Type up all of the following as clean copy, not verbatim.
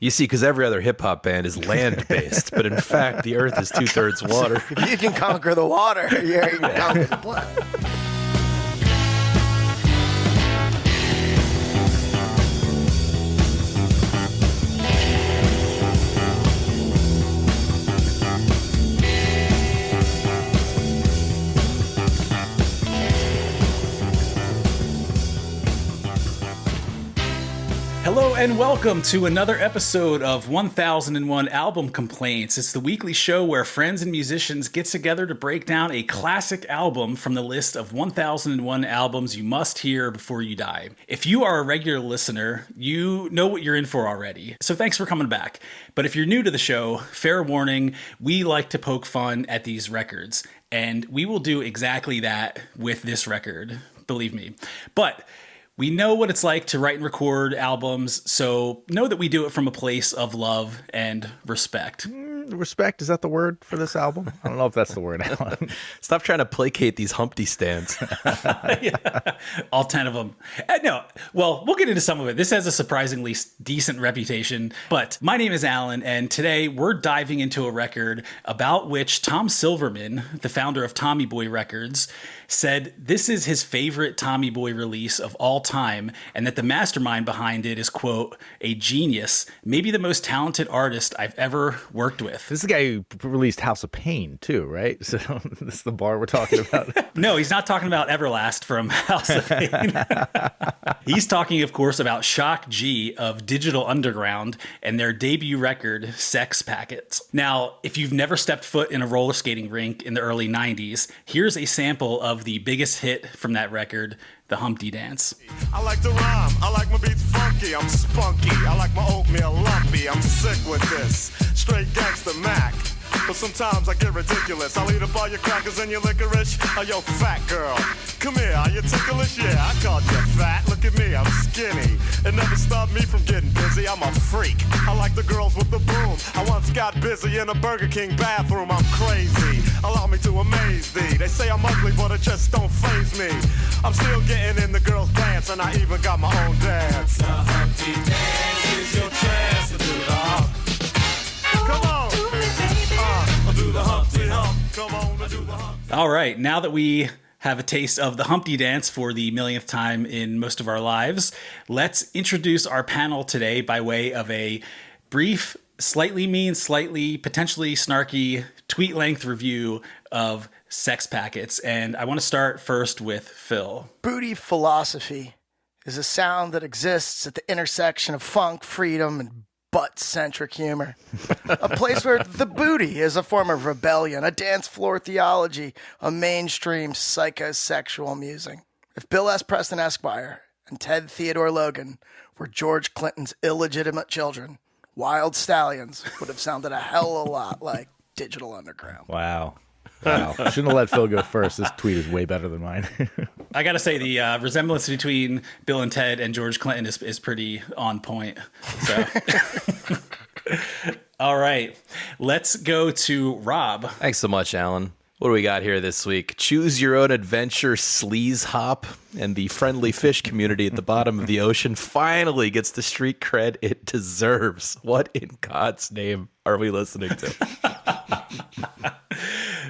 You see, because every other hip-hop band is land-based, but in fact, the earth is 2/3 water. If you can conquer the water, you can conquer the planet. Hello and welcome to another episode of 1001 Album Complaints. It's the weekly show where friends and musicians get together to break down a classic album from the list of 1001 albums you must hear before you die. If you are a regular listener, you know what you're in for already, so thanks for coming back. But if you're new to the show, fair warning, we like to poke fun at these records, and we will do exactly that with this record, believe me. But we know what it's like to write and record albums, so know that we do it from a place of love and respect. Respect, is that the word for this album? I don't know if that's the word, Alan. Stop trying to placate these Humpty stands. Yeah, all 10 of them. No, well, we'll get into some of it. This has a surprisingly decent reputation, but my name is Alan, and today we're diving into a record about which Tom Silverman, the founder of Tommy Boy Records, said this is his favorite Tommy Boy release of all time, and that the mastermind behind it is, quote, a genius, maybe the most talented artist I've ever worked with. This is the guy who released House of Pain, too, right? So this is the bar we're talking about. No, he's not talking about Everlast from House of Pain. He's talking, of course, about Shock G of Digital Underground and their debut record, Sex Packets. Now, if you've never stepped foot in a roller skating rink in the early 90s, here's a sample of the biggest hit from that record, the Humpty Dance. I like to rhyme, I like my beats funky, I'm spunky, I like my oatmeal lumpy, I'm sick with this, straight gangster Mac. But sometimes I get ridiculous. I'll eat up all your crackers and your licorice. Oh, yo, fat girl, come here, are you ticklish? Yeah, I called you fat. Look at me, I'm skinny. It never stopped me from getting busy. I'm a freak. I like the girls with the boom. I once got busy in a Burger King bathroom. I'm crazy. Allow me to amaze thee. They say I'm ugly, but it just don't faze me. I'm still getting in the girls' dance, and I even got my own dance. The Humpty Dance is your chance to do the hump. Come on. Do the Humpty Hump. Come on, do the hump. All right, now that we have a taste of the Humpty Dance for the millionth time in most of our lives, let's introduce our panel today by way of a brief, slightly mean, slightly potentially snarky tweet-length review of Sex Packets. And I want to start first with Phil. Booty philosophy is a sound that exists at the intersection of funk, freedom, and butt-centric humor. A place where the booty is a form of rebellion, a dance floor theology, a mainstream psychosexual musing. If Bill S. Preston Esquire and Ted Theodore Logan were George Clinton's illegitimate children, Wild Stallions would have sounded a hell of a lot like Digital Underground. Wow. Shouldn't have let Phil go first. This tweet is way better than mine. I gotta say, the resemblance between Bill and Ted and George Clinton is pretty on point. So, all right, let's go to Rob. Thanks so much, Alan. What do we got here this week? Choose Your Own Adventure Sleaze Hop, and the friendly fish community at the bottom of the ocean finally gets the street cred it deserves. What in God's name are we listening to?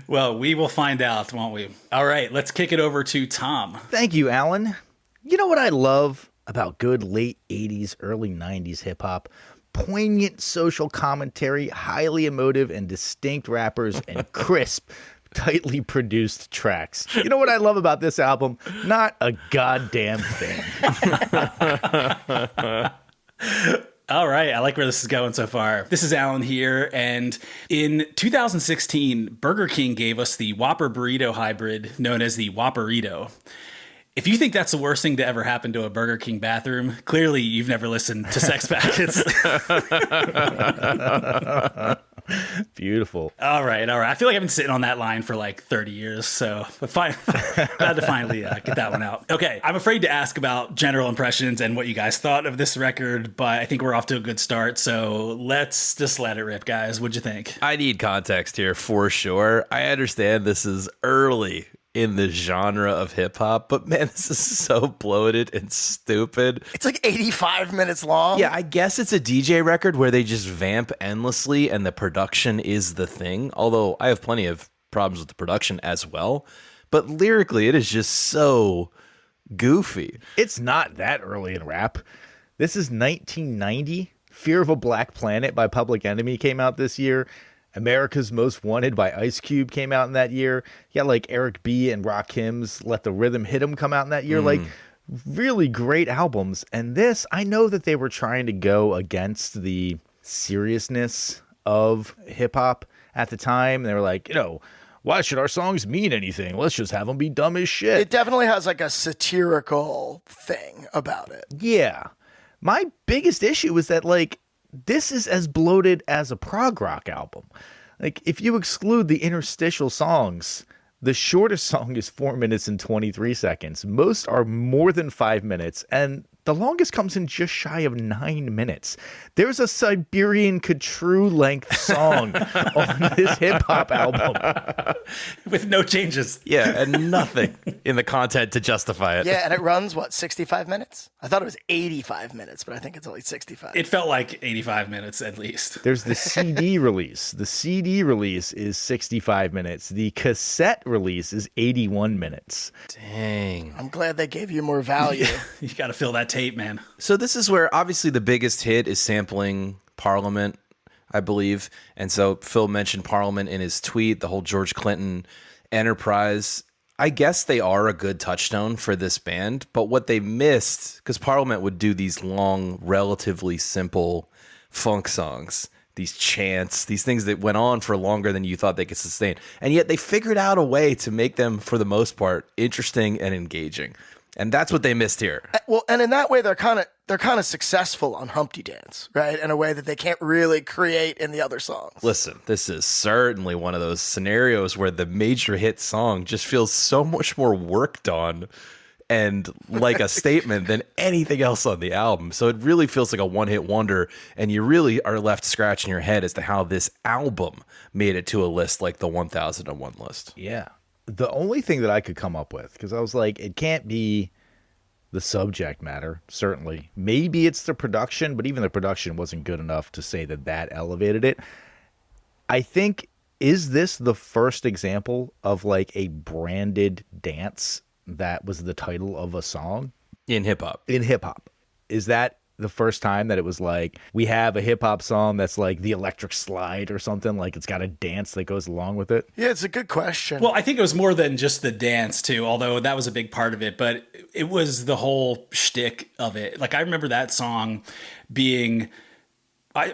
Well, we will find out, won't we? All right, let's kick it over to Tom. Thank you, Alan. You know what I love about good late 80s, early 90s hip-hop? Poignant social commentary, highly emotive and distinct rappers, and crisp, tightly produced tracks. You know what I love about this album? Not a goddamn thing. All right, I like where this is going so far. This is Alan here, and in 2016, Burger King gave us the Whopper Burrito hybrid known as the Whopperito. If you think that's the worst thing to ever happen to a Burger King bathroom, clearly you've never listened to Sex Packets. Beautiful. All right. I feel like I've been sitting on that line for like 30 years, so glad to finally get that one out. Okay, I'm afraid to ask about general impressions and what you guys thought of this record, but I think we're off to a good start, so let's just let it rip, guys. What'd you think? I need context here for sure. I understand this is early in the genre of hip hop, but man, this is so bloated and stupid. It's like 85 minutes long. Yeah, I guess it's a DJ record where they just vamp endlessly and the production is the thing. Although I have plenty of problems with the production as well. But lyrically, it is just so goofy. It's not that early in rap. This is 1990. Fear of a Black Planet by Public Enemy came out this year. America's Most Wanted by Ice Cube came out in that year. You got like Eric B. and Rakim's Let the Rhythm Hit 'Em come out in that year. Like really great albums. And this, I know that they were trying to go against the seriousness of hip hop at the time. They were like, why should our songs mean anything? Let's just have them be dumb as shit. It definitely has like a satirical thing about it. Yeah. My biggest issue is that like this is as bloated as a prog rock album. Like if you exclude the interstitial songs, the shortest song is 4 minutes and 23 seconds. Most are more than 5 minutes, and the longest comes in just shy of 9 minutes. There's a Siberian Khatru length song on this hip hop album with no changes. Yeah, and nothing in the content to justify it. Yeah, and it runs, 65 minutes? I thought it was 85 minutes, but I think it's only 65. It felt like 85 minutes at least. There's the CD release. The CD release is 65 minutes. The cassette release is 81 minutes. Dang. I'm glad they gave you more value. You got to fill that tape, man. So this is where obviously the biggest hit is sampling Parliament, I believe. And so Phil mentioned Parliament in his tweet, the whole George Clinton enterprise. I guess they are a good touchstone for this band, but what they missed, because Parliament would do these long, relatively simple funk songs, these chants, these things that went on for longer than you thought they could sustain. And yet they figured out a way to make them, for the most part, interesting and engaging. And that's what they missed here. Well, and in that way, they're kind of successful on Humpty Dance, right? In a way that they can't really create in the other songs. Listen, this is certainly one of those scenarios where the major hit song just feels so much more worked on and like a statement than anything else on the album. So it really feels like a one-hit wonder, and you really are left scratching your head as to how this album made it to a list like the 1001 list. Yeah. The only thing that I could come up with, because I was like, it can't be the subject matter, certainly. Maybe it's the production, but even the production wasn't good enough to say that that elevated it. I think, is this the first example of like a branded dance that was the title of a song? In hip-hop. In hip-hop. Is that the first time that it was like, we have a hip-hop song that's like the electric slide or something, like it's got a dance that goes along with it? Yeah, it's a good question. Well, I think it was more than just the dance too, although that was a big part of it, but it was the whole shtick of it. Like I remember that song being,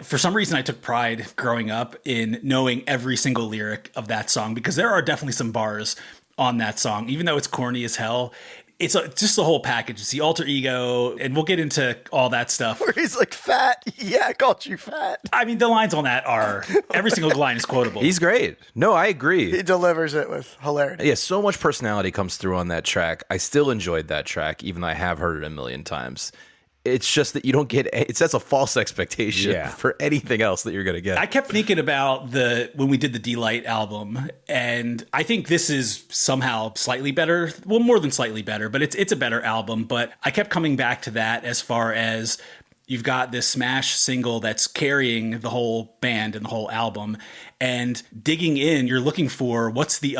for some reason I took pride growing up in knowing every single lyric of that song, because there are definitely some bars on that song, even though it's corny as hell. It's just the whole package. It's the alter ego, and we'll get into all that stuff. Where he's like, fat. Yeah, I called you fat. I mean, the lines on that are, every single line is quotable. He's great. No, I agree. He delivers it with hilarity. Yeah, so much personality comes through on that track. I still enjoyed that track, even though I have heard it a million times. It's just that you don't get, it sets a false expectation for anything else that you're going to get. I kept thinking about when we did the D-Light album, and I think this is somehow slightly better. Well, more than slightly better, but it's a better album. But I kept coming back to that as far as you've got this smash single that's carrying the whole band and the whole album, and digging in, you're looking for what's the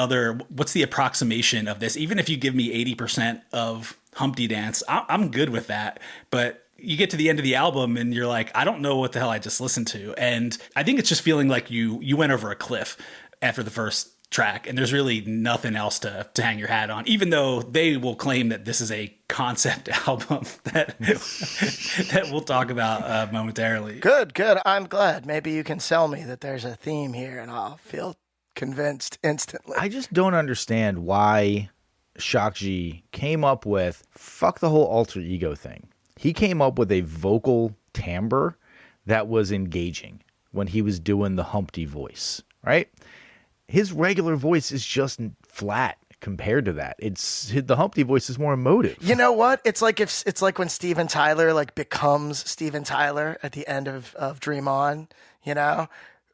approximation of this. Even if you give me 80% of Humpty Dance, I'm good with that. But you get to the end of the album and you're like, I don't know what the hell I just listened to. And I think it's just feeling like you went over a cliff after the first track, and there's really nothing else to hang your hat on, even though they will claim that this is a concept album that we'll talk about momentarily. Good. I'm glad. Maybe you can sell me that there's a theme here and I'll feel convinced instantly. I just don't understand why Shockji came up with fuck the whole alter ego thing. He came up with a vocal timbre that was engaging when he was doing the Humpty voice, right? His regular voice is just flat compared to that. The Humpty voice is more emotive. You know what? It's like when Steven Tyler like becomes Steven Tyler at the end of Dream On, you know?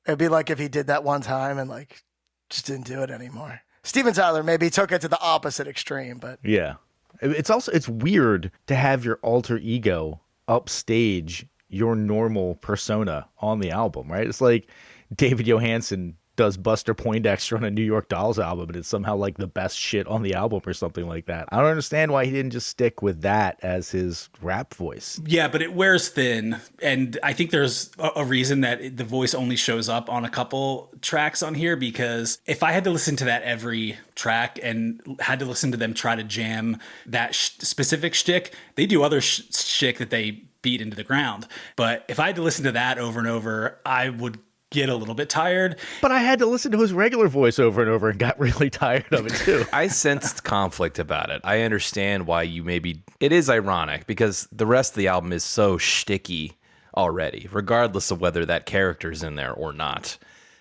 It'd be like if he did that one time and like just didn't do it anymore. Steven Tyler maybe took it to the opposite extreme, but Yeah. It's weird to have your alter ego upstage your normal persona on the album, right? It's like David Johansen does Buster Poindexter on a New York Dolls album, and it's somehow like the best shit on the album or something like that. I don't understand why he didn't just stick with that as his rap voice. Yeah, but it wears thin, and I think there's a reason that the voice only shows up on a couple tracks on here, because if I had to listen to that every track and had to listen to them try to jam that specific shtick, they do other shtick that they beat into the ground. But if I had to listen to that over and over, I would get a little bit tired. But I had to listen to his regular voice over and over and got really tired of it too. I sensed conflict about it. I understand why you maybe... It is ironic because the rest of the album is so shticky already, regardless of whether that character's in there or not.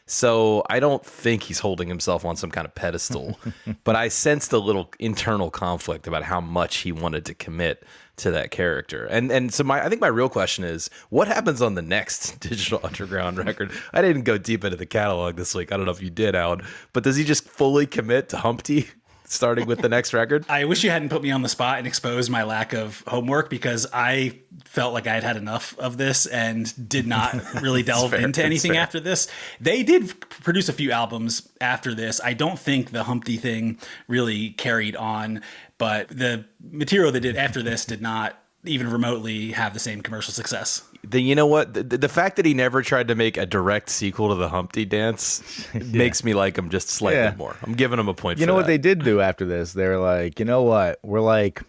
So I don't think he's holding himself on some kind of pedestal, but I sensed a little internal conflict about how much he wanted to commit to that character. And so I think my real question is, what happens on the next Digital Underground record? I didn't go deep into the catalog this week. I don't know if you did, Alan, but does he just fully commit to Humpty starting with the next record? I wish you hadn't put me on the spot and exposed my lack of homework, because I felt like I had had enough of this and did not really delve into anything after this. They did produce a few albums after this. I don't think the Humpty thing really carried on, but the material they did after this did not even remotely have the same commercial success. Then you know what? The fact that he never tried to make a direct sequel to the Humpty Dance makes me like him just slightly more. I'm giving him a point for that. You know what they did do after this? They're like, you know what? We're like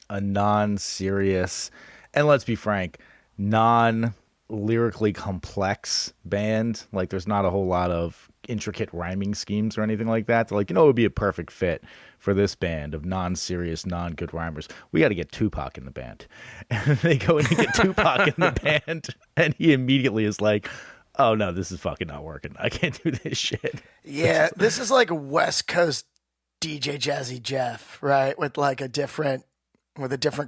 a non-serious, and let's be frank, non-lyrically complex band. Like there's not a whole lot of intricate rhyming schemes or anything like that. They're like, it would be a perfect fit for this band of non-serious, non-good rhymers. We got to get Tupac in the band. And they go in and get Tupac in the band, and he immediately is like, oh no, this is fucking not working. I can't do this shit. yeah, this is like West Coast DJ Jazzy Jeff, right? With a different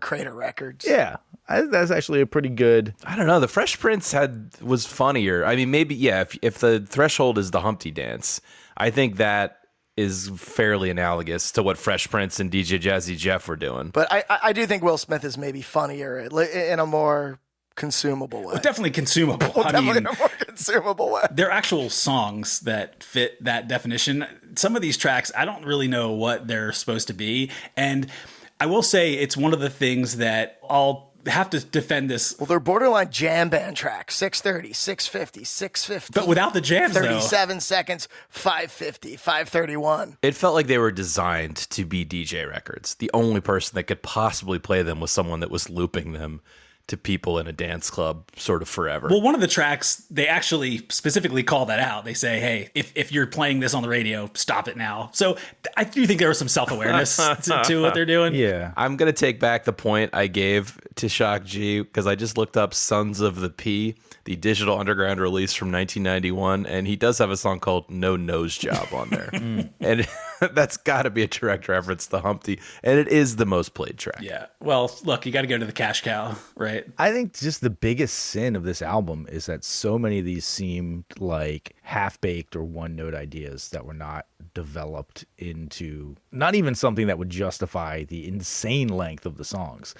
Crater Records. Yeah, that's actually a pretty good... I don't know. The Fresh Prince was funnier. I mean, maybe, yeah, if the threshold is the Humpty Dance, I think that is fairly analogous to what Fresh Prince and DJ Jazzy Jeff were doing. But I do think Will Smith is maybe funnier in a more consumable way. Well, definitely consumable. In a more consumable way. They're actual songs that fit that definition. Some of these tracks, I don't really know what they're supposed to be. And I will say it's one of the things that I'll have to defend this. Well, they're borderline jam band tracks. 6:30, 6:50, 6:50. But without the jams, 37 seconds, 5:50, 5:31. It felt like they were designed to be DJ records. The only person that could possibly play them was someone that was looping them to people in a dance club sort of forever. Well, one of the tracks, they actually specifically call that out. They say, hey, if you're playing this on the radio, stop it now. So I do think there was some self-awareness to what they're doing. Yeah. I'm going to take back the point I gave to Shock G because I just looked up Sons of the P, the Digital Underground release from 1991, and he does have a song called No Nose Job on there. And that's got to be a direct reference to Humpty, and it is the most played track. Yeah. Well, look, you got to go to the cash cow, right? I think just the biggest sin of this album is that so many of these seemed like half-baked or one-note ideas that were not developed into not even something that would justify the insane length of the songs,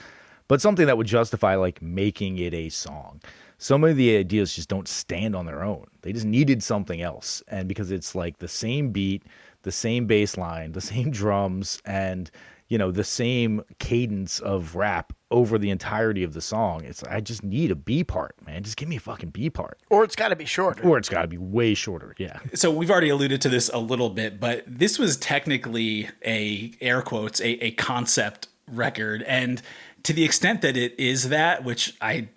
but something that would justify like making it a song. So many of the ideas just don't stand on their own. They just needed something else. And because it's like the same beat, the same bass line, the same drums, and the same cadence of rap over the entirety of the song. I just need a B part, man. Just give me a fucking B part. Or it's got to be shorter. Or it's got to be way shorter, yeah. So we've already alluded to this a little bit, but this was technically air quotes, a concept record. And to the extent that it is that, which I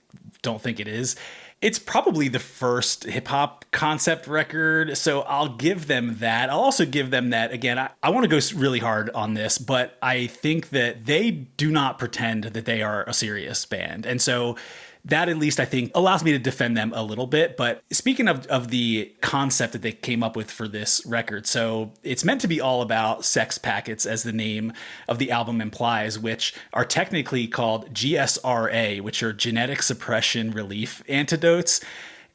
don't think it is, it's probably the first hip hop concept record. So I'll give them that. I'll also give them that. Again, I want to go really hard on this, but I think that they do not pretend that they are a serious band. And so that at least I think allows me to defend them a little bit. But speaking of the concept that they came up with for this record, so it's meant to be all about sex packets, as the name of the album implies, which are technically called GSRA, which are genetic suppression relief antidotes.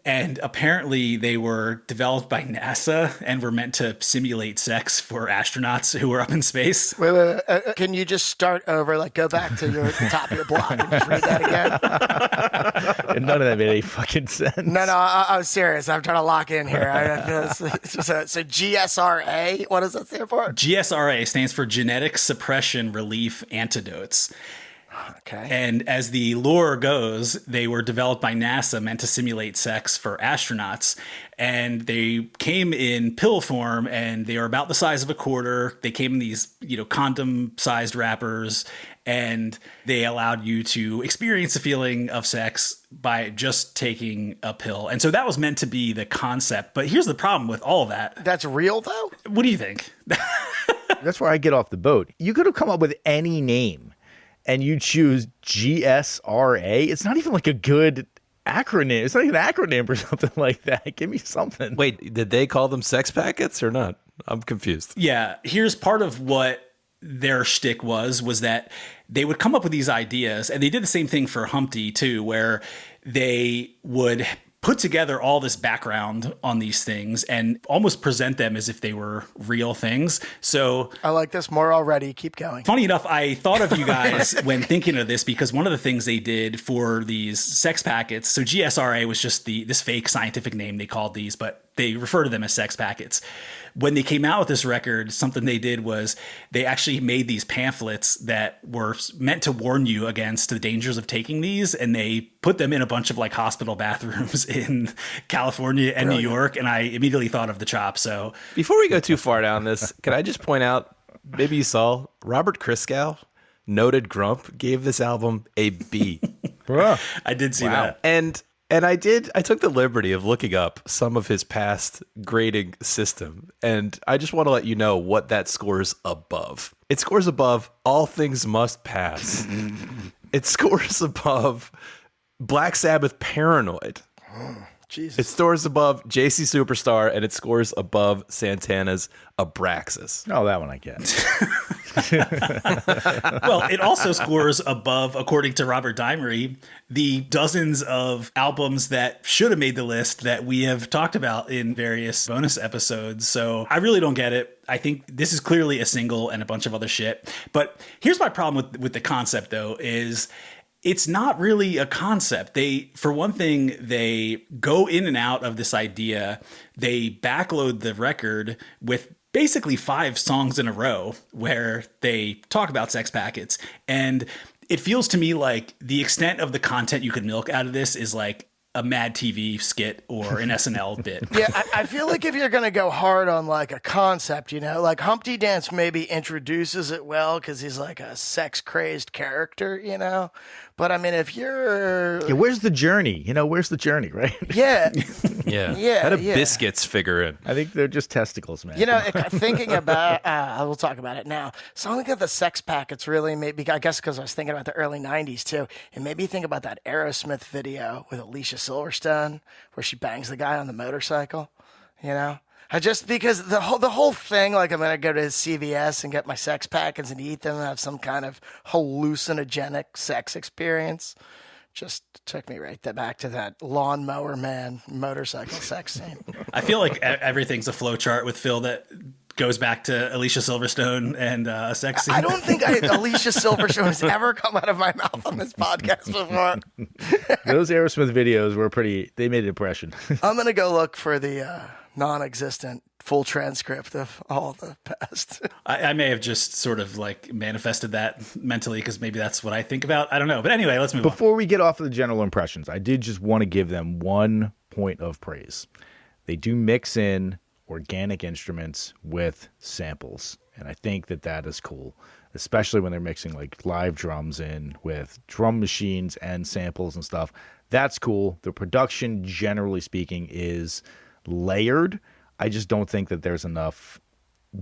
And apparently they were developed by NASA and were meant to simulate sex for astronauts who were up in space. Wait. Can you just start over? Like, go back to the top of your blog and just read that again? And none of that made any fucking sense. No, I was serious. I'm trying to lock in here. So GSRA, what does that stand for? GSRA stands for Genetic Suppression Relief Antidotes. Okay. And as the lore goes, they were developed by NASA, meant to simulate sex for astronauts. And they came in pill form, and they are about the size of a quarter. They came in these, condom-sized wrappers, and they allowed you to experience the feeling of sex by just taking a pill. And so that was meant to be the concept. But here's the problem with all of that. That's real, though? What do you think? That's where I get off the boat. You could have come up with any name, and you choose GSRA. It's not even like a good acronym. It's not even an acronym or something like that. Give me something. Wait, did they call them sex packets or not? I'm confused. Yeah, here's part of what their shtick was that they would come up with these ideas, and they did the same thing for Humpty too, where they would put together all this background on these things and almost present them as if they were real things. So I like this more already. Keep going. Funny enough, I thought of you guys when thinking of this, because one of the things they did for these sex packets, so GSRA was just this fake scientific name they called these, but they refer to them as sex packets. When they came out with this record, something they did was they actually made these pamphlets that were meant to warn you against the dangers of taking these, and they put them in a bunch of like hospital bathrooms in California and New York, and I immediately thought of the Chop. So Before we go too far down this, can I just point out, maybe you saw, Robert Christgau, noted grump, gave this album a B. I did see that. And I took the liberty of looking up some of his past grading system, and I just want to let you know what that scores above. It scores above All Things Must Pass. It scores above Black Sabbath Paranoid. Jesus. It scores above JC Superstar, and it scores above Santana's Abraxas. Oh, that one I get. Well, it also scores above, according to Robert Dimery, the dozens of albums that should have made the list that we have talked about in various bonus episodes. So I really don't get it. I think this is clearly a single and a bunch of other shit. But here's my problem with the concept, though, is it's not really a concept. For one thing, they go in and out of this idea. They backload the record with basically 5 songs in a row where they talk about sex packets. And it feels to me like the extent of the content you could milk out of this is like a Mad TV skit or an SNL bit. Yeah, I feel like if you're going to go hard on like a concept, like Humpty Dance maybe introduces it well because he's like a sex-crazed character, But I mean, if you're... Yeah, where's the journey? Where's the journey, right? Yeah. Yeah. How do biscuits figure in? I think they're just testicles, man. Thinking about... we'll talk about it now. Something that the sex packets really made me... I guess because I was thinking about the early 90s, too. It made me think about that Aerosmith video with Alicia Silverstone where she bangs the guy on the motorcycle, because the whole thing, like I'm going to go to CVS and get my sex packets and eat them and have some kind of hallucinogenic sex experience, just took me right back to that lawnmower man motorcycle sex scene. I feel like everything's a flowchart with Phil that goes back to Alicia Silverstone and a sex scene. I don't think Alicia Silverstone has ever come out of my mouth on this podcast before. Those Aerosmith videos were they made an impression. I'm going to go look for the non-existent full transcript of all the past. I may have just sort of like manifested that mentally because maybe that's what I think about. I don't know. But anyway, let's move on. Before we get off of the general impressions, I did just want to give them one point of praise. They do mix in organic instruments with samples, and I think that is cool, especially when they're mixing like live drums in with drum machines and samples and stuff. That's cool. The production, generally speaking, is layered. I just don't think that there's enough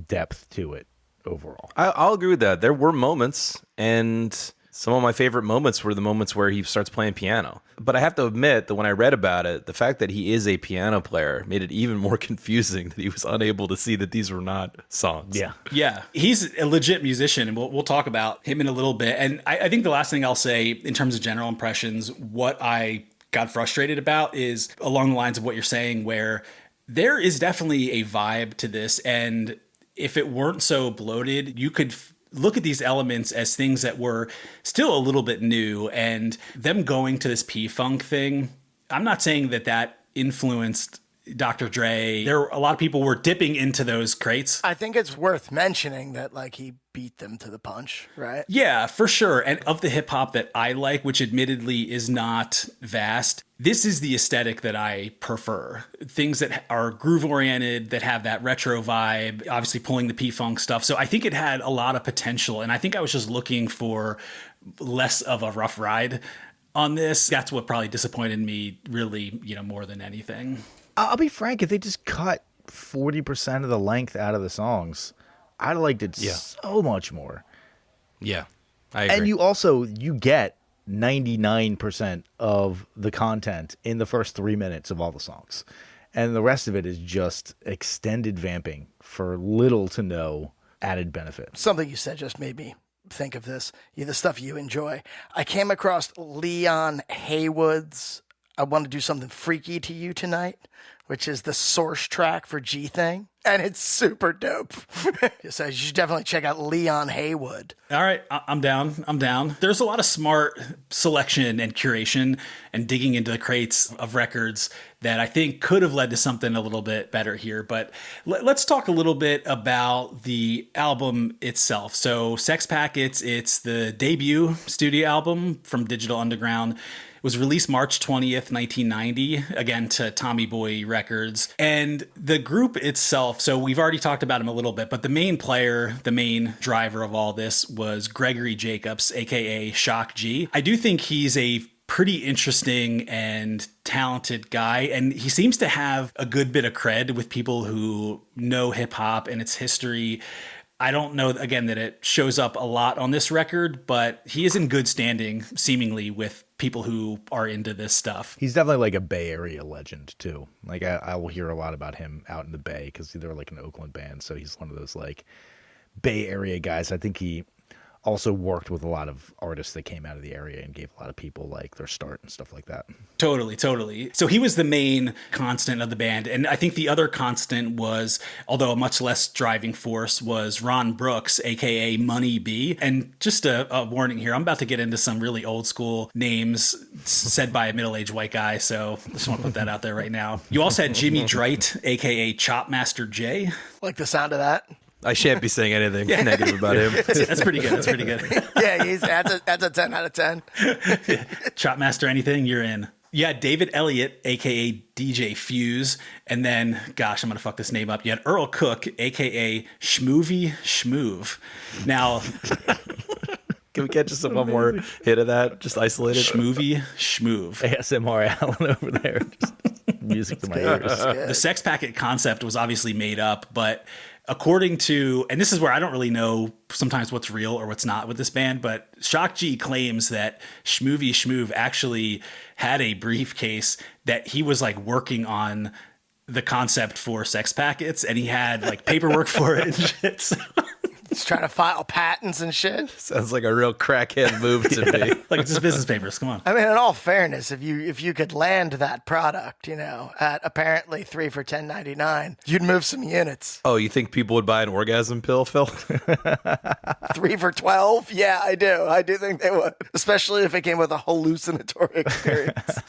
depth to it overall. I'll agree with that. There were moments, and some of my favorite moments were the moments where he starts playing piano. But I have to admit that when I read about it, the fact that he is a piano player made it even more confusing that he was unable to see that these were not songs. Yeah. He's a legit musician, and we'll talk about him in a little bit. And I think the last thing I'll say in terms of general impressions, what I got frustrated about is along the lines of what you're saying, where there is definitely a vibe to this. And if it weren't so bloated, you could look at these elements as things that were still a little bit new, and them going to this P-Funk thing. I'm not saying that influenced Dr. Dre. A lot of people were dipping into those crates. I think it's worth mentioning that like he beat them to the punch, right? Yeah, for sure. And of the hip hop that I like, which admittedly is not vast, this is the aesthetic that I prefer. Things that are groove oriented, that have that retro vibe, obviously pulling the P-Funk stuff. So I think it had a lot of potential. And I think I was just looking for less of a rough ride on this. That's what probably disappointed me really, more than anything. I'll be frank, if they just cut 40% of the length out of the songs, I liked it so much more. Yeah, I agree. And you get 99% of the content in the first 3 minutes of all the songs. And the rest of it is just extended vamping for little to no added benefit. Something you said just made me think of this. The stuff you enjoy. I came across Leon Haywood's I Want to Do Something Freaky to You Tonight, which is the source track for G Thing. And it's super dope. So you should definitely check out Leon Haywood. All right, I'm down. There's a lot of smart selection and curation and digging into the crates of records that I think could have led to something a little bit better here. But let's talk a little bit about the album itself. So Sex Packets, it's the debut studio album from Digital Underground. It was released March 20th, 1990, again to Tommy Boy Records. And the group itself, so we've already talked about him a little bit, but the main player, the main driver of all this was Gregory Jacobs, aka Shock G. I do think he's a pretty interesting and talented guy, and he seems to have a good bit of cred with people who know hip hop and its history. I don't know, again, that it shows up a lot on this record, but he is in good standing, seemingly, with people who are into this stuff. He's definitely like a Bay Area legend, too. Like, I will hear a lot about him out in the Bay because they're like an Oakland band, so he's one of those, like, Bay Area guys. I think he also worked with a lot of artists that came out of the area and gave a lot of people like their start and stuff like that. Totally. So he was the main constant of the band. And I think the other constant was, although a much less driving force, was Ron Brooks, aka Money B. And just a warning here, I'm about to get into some really old school names said by a middle-aged white guy. So I just want to put that out there right now. You also had Jimmy Drite, aka Chopmaster J. Like the sound of that? I shan't be saying anything negative about him. That's pretty good. Yeah, that's a 10 out of 10. Chopmaster anything, you're in. Yeah, David Elliott, a.k.a. DJ Fuse. And then, gosh, I'm going to fuck this name up. You had Earl Cook, a.k.a. Schmoovy Schmoove. Now... Can we get just one more hit of that? Just isolated? Schmoovy Schmoove. ASMR Alan over there. Just music to my ears. The Sex Packet concept was obviously made up, but... according to, and this is where I don't really know sometimes what's real or what's not with this band, but Shock G claims that Schmoovy Schmoove actually had a briefcase that he was like working on the concept for Sex Packets, and he had like paperwork for it and shit. So. He's trying to file patents and shit. Sounds like a real crackhead move to me. Like it's just business papers. Come on. I mean, in all fairness, if you could land that product, at apparently 3 for $10.99, you'd move some units. Oh, you think people would buy an orgasm pill, Phil? 3 for $12? Yeah, I do. I do think they would, especially if it came with a hallucinatory experience.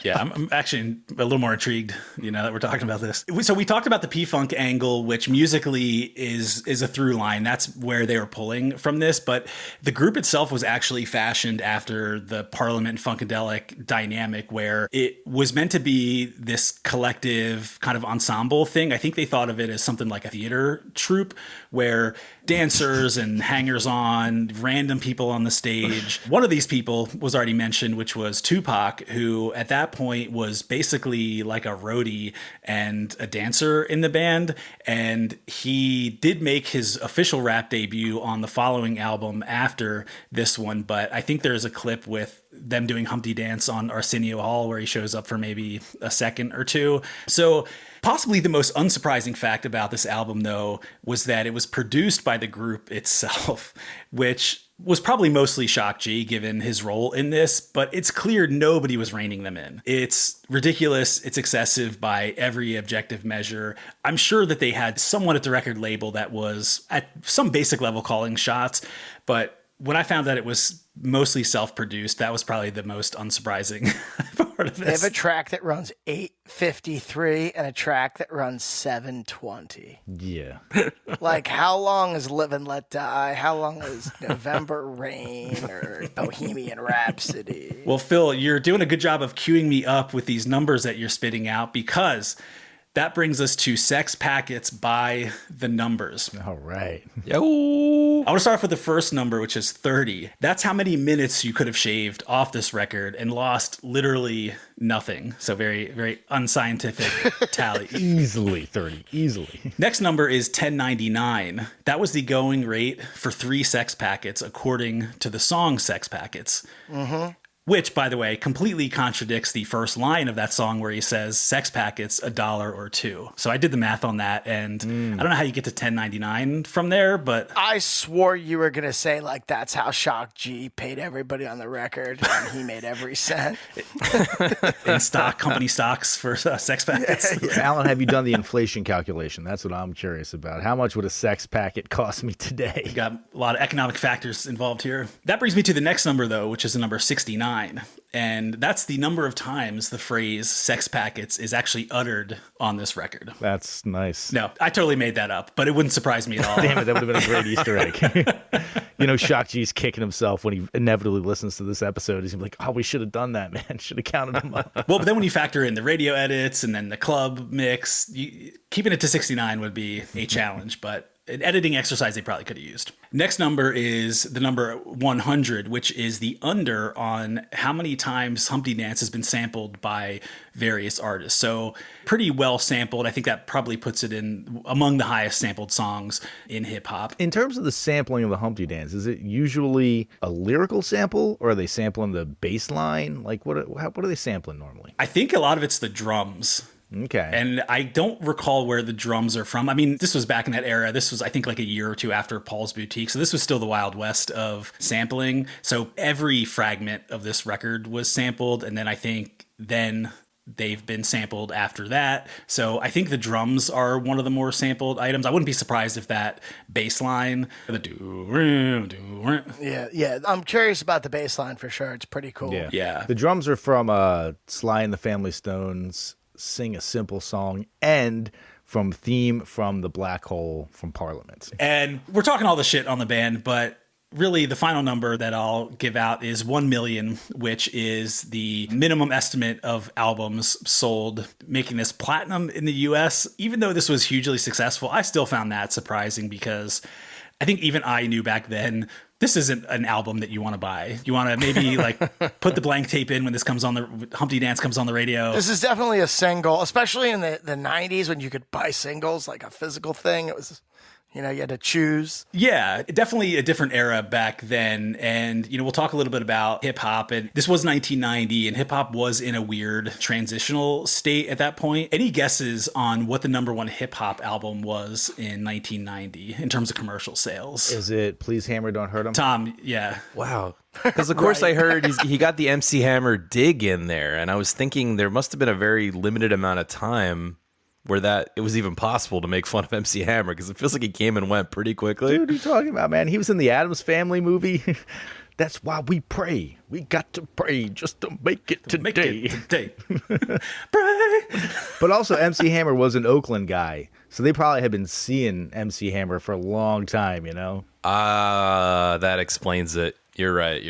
Yeah, I'm actually a little more intrigued, that we're talking about this. So we talked about the P-Funk angle, which musically is a through line. That's where they were pulling from this, but the group itself was actually fashioned after the Parliament Funkadelic dynamic, where it was meant to be this collective kind of ensemble thing. I think they thought of it as something like a theater troupe where dancers and hangers-on, random people on the stage. One of these people was already mentioned, which was Tupac, who at that point was basically like a roadie and a dancer in the band. And he did make his official rap debut on the following album after this one. But I think there's a clip with them doing Humpty Dance on Arsenio Hall where he shows up for maybe a second or two. So possibly the most unsurprising fact about this album, though, was that it was produced by the group itself, which was probably mostly Shock G given his role in this, but it's clear nobody was reining them in. It's ridiculous. It's excessive by every objective measure. I'm sure that they had someone at the record label that was at some basic level calling shots, but when I found that it was mostly self-produced, that was probably the most unsurprising part of this. They have a track that runs 8:53 and a track that runs 7:20. Yeah. Like, how long is Live and Let Die? How long is November Rain or Bohemian Rhapsody? Well, Phil, you're doing a good job of queuing me up with these numbers that you're spitting out, because that brings us to Sex Packets by the Numbers. All right. Yo. I want to start off with the first number, which is 30. That's how many minutes you could have shaved off this record and lost literally nothing. So very, very unscientific tally. Easily 30. Easily. Next number is 1099. That was the going rate for 3 Sex Packets, according to the song Sex Packets. Mm-hmm. Which, by the way, completely contradicts the first line of that song where he says, sex packets, $1 or $2. So I did the math on that, and I don't know how you get to 1099 from there, but... I swore you were going to say, like, that's how Shock G paid everybody on the record, and he made every cent. In stock, company stocks for sex packets. Alan, have you done the inflation calculation? That's what I'm curious about. How much would a sex packet cost me today? Got a lot of economic factors involved here. That brings me to the next number, though, which is the number 69. And that's the number of times the phrase sex packets is actually uttered on this record. That's nice. No, I totally made that up, but it wouldn't surprise me at all. Damn it, that would have been a great Easter egg. Shock G's kicking himself when he inevitably listens to this episode. He's like, oh, we should have done that, man. Should have counted him up. Well, but then when you factor in the radio edits and then the club mix, keeping it to 69 would be a challenge, but an editing exercise they probably could have used. Next number is the number 100, which is the under on how many times Humpty Dance has been sampled by various artists. So pretty well sampled. I think that probably puts it in among the highest sampled songs in hip hop. In terms of the sampling of the Humpty Dance, is it usually a lyrical sample, or are they sampling the bass line? Like, what are they sampling normally? I think a lot of it's the drums. Okay. And I don't recall where the drums are from. I mean, this was back in that era. This was, I think, like a year or two after Paul's Boutique. So this was still the Wild West of sampling. So every fragment of this record was sampled. And then I think they've been sampled after that. So I think the drums are one of the more sampled items. I wouldn't be surprised if that bass line, the do. Yeah. I'm curious about the bass line for sure. It's pretty cool. Yeah. The drums are from Sly and the Family Stone's Sing a Simple Song, and from Theme from the Black Hole from Parliament. And we're talking all the shit on the band, but really the final number that I'll give out is 1 million, which is the minimum estimate of albums sold, making this platinum in the US. Even though this was hugely successful, I still found that surprising, because I think even I knew back then this isn't an album that you want to buy. You want to maybe like put the blank tape in when this comes on, the Humpty Dance comes on the radio. This is definitely a single, especially in the 90s when you could buy singles like a physical thing. It was, you had to choose. Yeah, definitely a different era back then. And, we'll talk a little bit about hip hop. And this was 1990, and hip hop was in a weird transitional state at that point. Any guesses on what the number one hip hop album was in 1990 in terms of commercial sales? Is it Please Hammer, Don't Hurt 'Em? Tom, yeah. Wow. Because, of course, I heard he got the MC Hammer dig in there. And I was thinking there must have been a very limited amount of time where it was even possible to make fun of MC Hammer, because it feels like he came and went pretty quickly. Dude, what are you talking about, man? He was in the Addams Family movie. That's why we pray. We got to pray just to make it today. Pray. But also, MC Hammer was an Oakland guy, so they probably had been seeing MC Hammer for a long time, That explains it. You're right.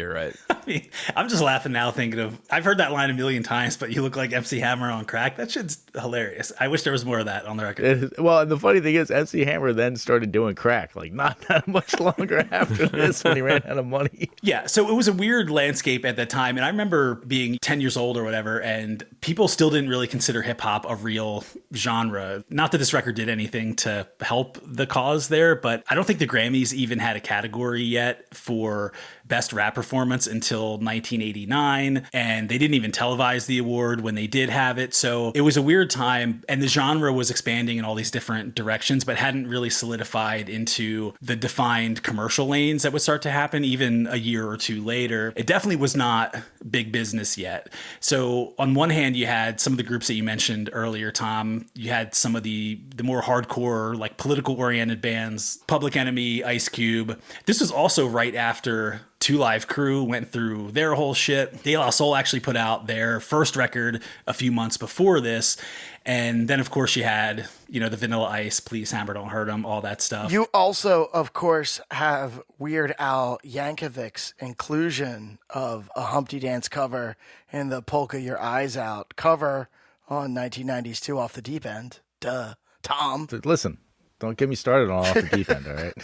I mean, I'm just laughing now thinking of, I've heard that line a million times, but you look like MC Hammer on crack. That shit's hilarious. I wish there was more of that on the record. Well, and the funny thing is, MC Hammer then started doing crack, like not that much longer after this when he ran out of money. Yeah, so it was a weird landscape at that time. And I remember being 10 years old or whatever, and people still didn't really consider hip hop a real genre. Not that this record did anything to help the cause there, but I don't think the Grammys even had a category yet for Best Rap Performance until 1989, and they didn't even televise the award when they did have it. So it was a weird time, and the genre was expanding in all these different directions, but hadn't really solidified into the defined commercial lanes that would start to happen even a year or two later. It definitely was not big business yet. So on one hand, you had some of the groups that you mentioned earlier, Tom. You had some of the more hardcore, like political oriented bands, Public Enemy, Ice Cube. This was also right after Two Live Crew went through their whole shit. De La Soul actually put out their first record a few months before this. And then, of course, you had, the Vanilla Ice, Please Hammer Don't Hurt 'Em, all that stuff. You also, of course, have Weird Al Yankovic's inclusion of a Humpty Dance cover in the Polka Your Eyes Out cover on 1990's Two Off the Deep End. Duh. Tom. Listen, don't get me started on Off the Deep End, all right?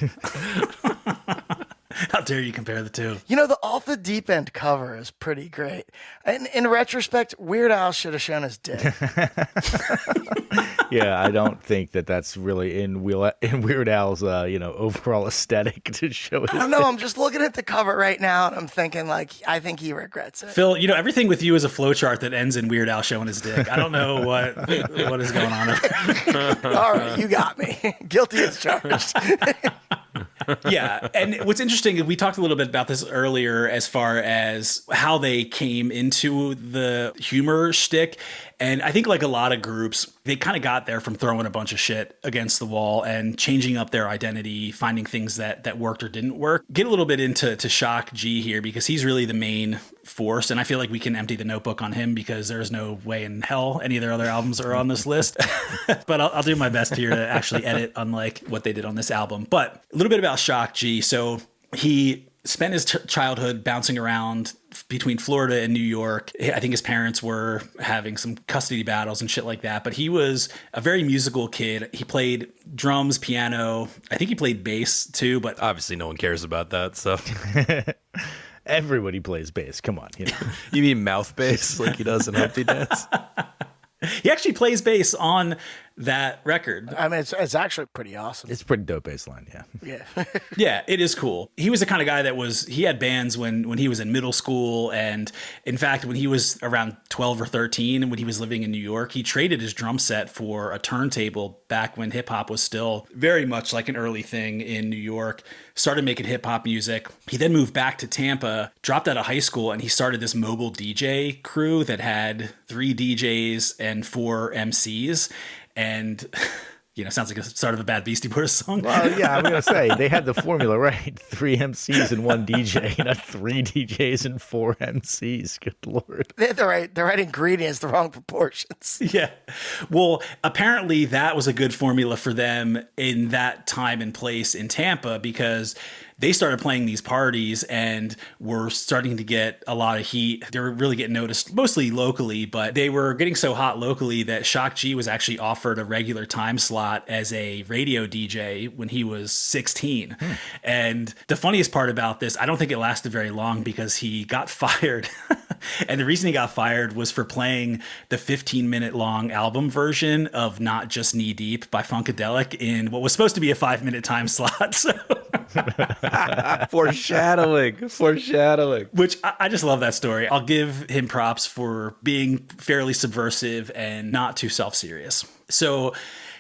How dare you compare the two? The Off the Deep End cover is pretty great. And in retrospect, Weird Al should have shown his dick. Yeah, I don't think that's really in Weird Al's, overall aesthetic to show his I don't know. I'm just looking at the cover right now, and I'm thinking, I think he regrets it. Phil, everything with you is a flowchart that ends in Weird Al showing his dick. I don't know what is going on. All right, you got me. Guilty as charged. Yeah, and what's interesting is we talked a little bit about this earlier as far as how they came into the humor shtick. And I think like a lot of groups, they kind of got there from throwing a bunch of shit against the wall and changing up their identity, finding things that worked or didn't work. Get a little bit into Shock G here because he's really the main force. And I feel like we can empty the notebook on him because there's no way in hell any of their other albums are on this list. But I'll do my best here to actually edit unlike what they did on this album. But a little bit about Shock G. So he spent his childhood bouncing around between Florida and New York. I think his parents were having some custody battles and shit like that, but he was a very musical kid. He played drums, piano. I think he played bass too, but obviously no one cares about that stuff. Everybody plays bass. Come on. You mean mouth bass like he does in Humpty Dance? He actually plays bass on that record. I mean, it's actually pretty awesome. It's a pretty dope bass line, yeah. Yeah. Yeah, it is cool. He was the kind of guy that he had bands when he was in middle school. And in fact, when he was around 12 or 13, and when he was living in New York, he traded his drum set for a turntable back when hip hop was still very much like an early thing in New York. Started making hip hop music. He then moved back to Tampa, dropped out of high school, and he started this mobile DJ crew that had 3 DJs and 4 MCs. And, sounds like the start of a bad Beastie Boys song. Well, yeah, I'm going to say they had the formula right. 3 MCs and 1 DJ, not 3 DJs and 4 MCs. Good Lord. They had the right ingredients, the wrong proportions. Yeah. Well, apparently that was a good formula for them in that time and place in Tampa because they started playing these parties and were starting to get a lot of heat. They were really getting noticed, mostly locally, but they were getting so hot locally that Shock G was actually offered a regular time slot as a radio DJ when he was 16. And the funniest part about this, I don't think it lasted very long because he got fired. And the reason he got fired was for playing the 15-minute long album version of Not Just Knee Deep by Funkadelic in what was supposed to be a 5-minute time slot. So Foreshadowing. Which I just love that story. I'll give him props for being fairly subversive and not too self-serious. So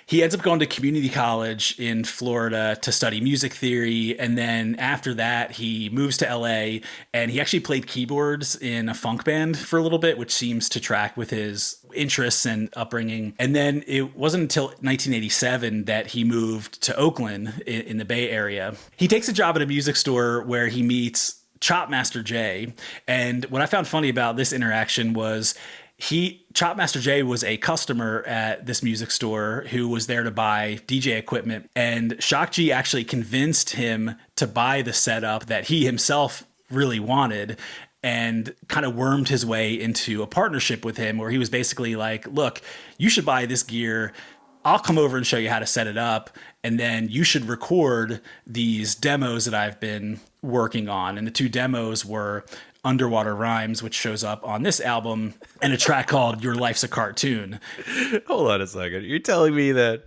he ends up going to community college in Florida to study music theory. And then after that, he moves to LA and he actually played keyboards in a funk band for a little bit, which seems to track with his interests and upbringing. And then it wasn't until 1987 that he moved to Oakland in the Bay Area. He takes a job at a music store where he meets Chopmaster Jay. And what I found funny about this interaction was Chopmaster Jay was a customer at this music store who was there to buy DJ equipment. And Shock G actually convinced him to buy the setup that he himself really wanted and kind of wormed his way into a partnership with him where he was basically like, look, you should buy this gear. I'll come over and show you how to set it up. And then you should record these demos that I've been working on. And the 2 demos were Underwater Rhymes, which shows up on this album, and a track called Your Life's a Cartoon. Hold on a second. You're telling me that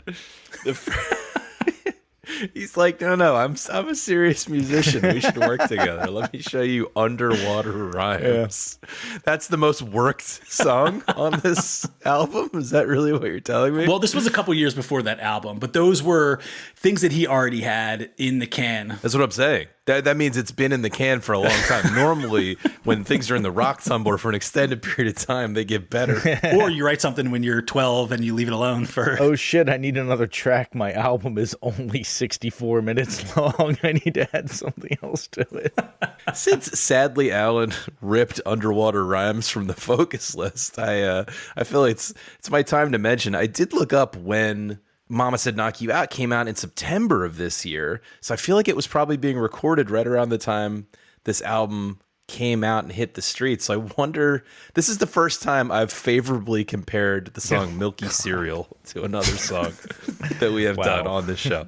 He's like, no, I'm a serious musician. We should work together. Let me show you Underwater Rhymes. Yeah. That's the most worked song on this album. Is that really what you're telling me? Well, this was a couple years before that album, but those were things that he already had in the can. That's what I'm saying. That means it's been in the can for a long time. Normally, when things are in the rock tumbler for an extended period of time, they get better. Or you write something when you're 12 and you leave it alone for... Oh, shit, I need another track. My album is only 64 minutes long. I need to add something else to it. Since, sadly, Alan ripped Underwater Rhymes from the focus list, I feel like it's my time to mention. I did look up when Mama Said Knock You Out came out in September of this year. So I feel like it was probably being recorded right around the time this album came out and hit the streets. So I wonder, this is the first time I've favorably compared the song Milky Cereal to another song that we have done on this show.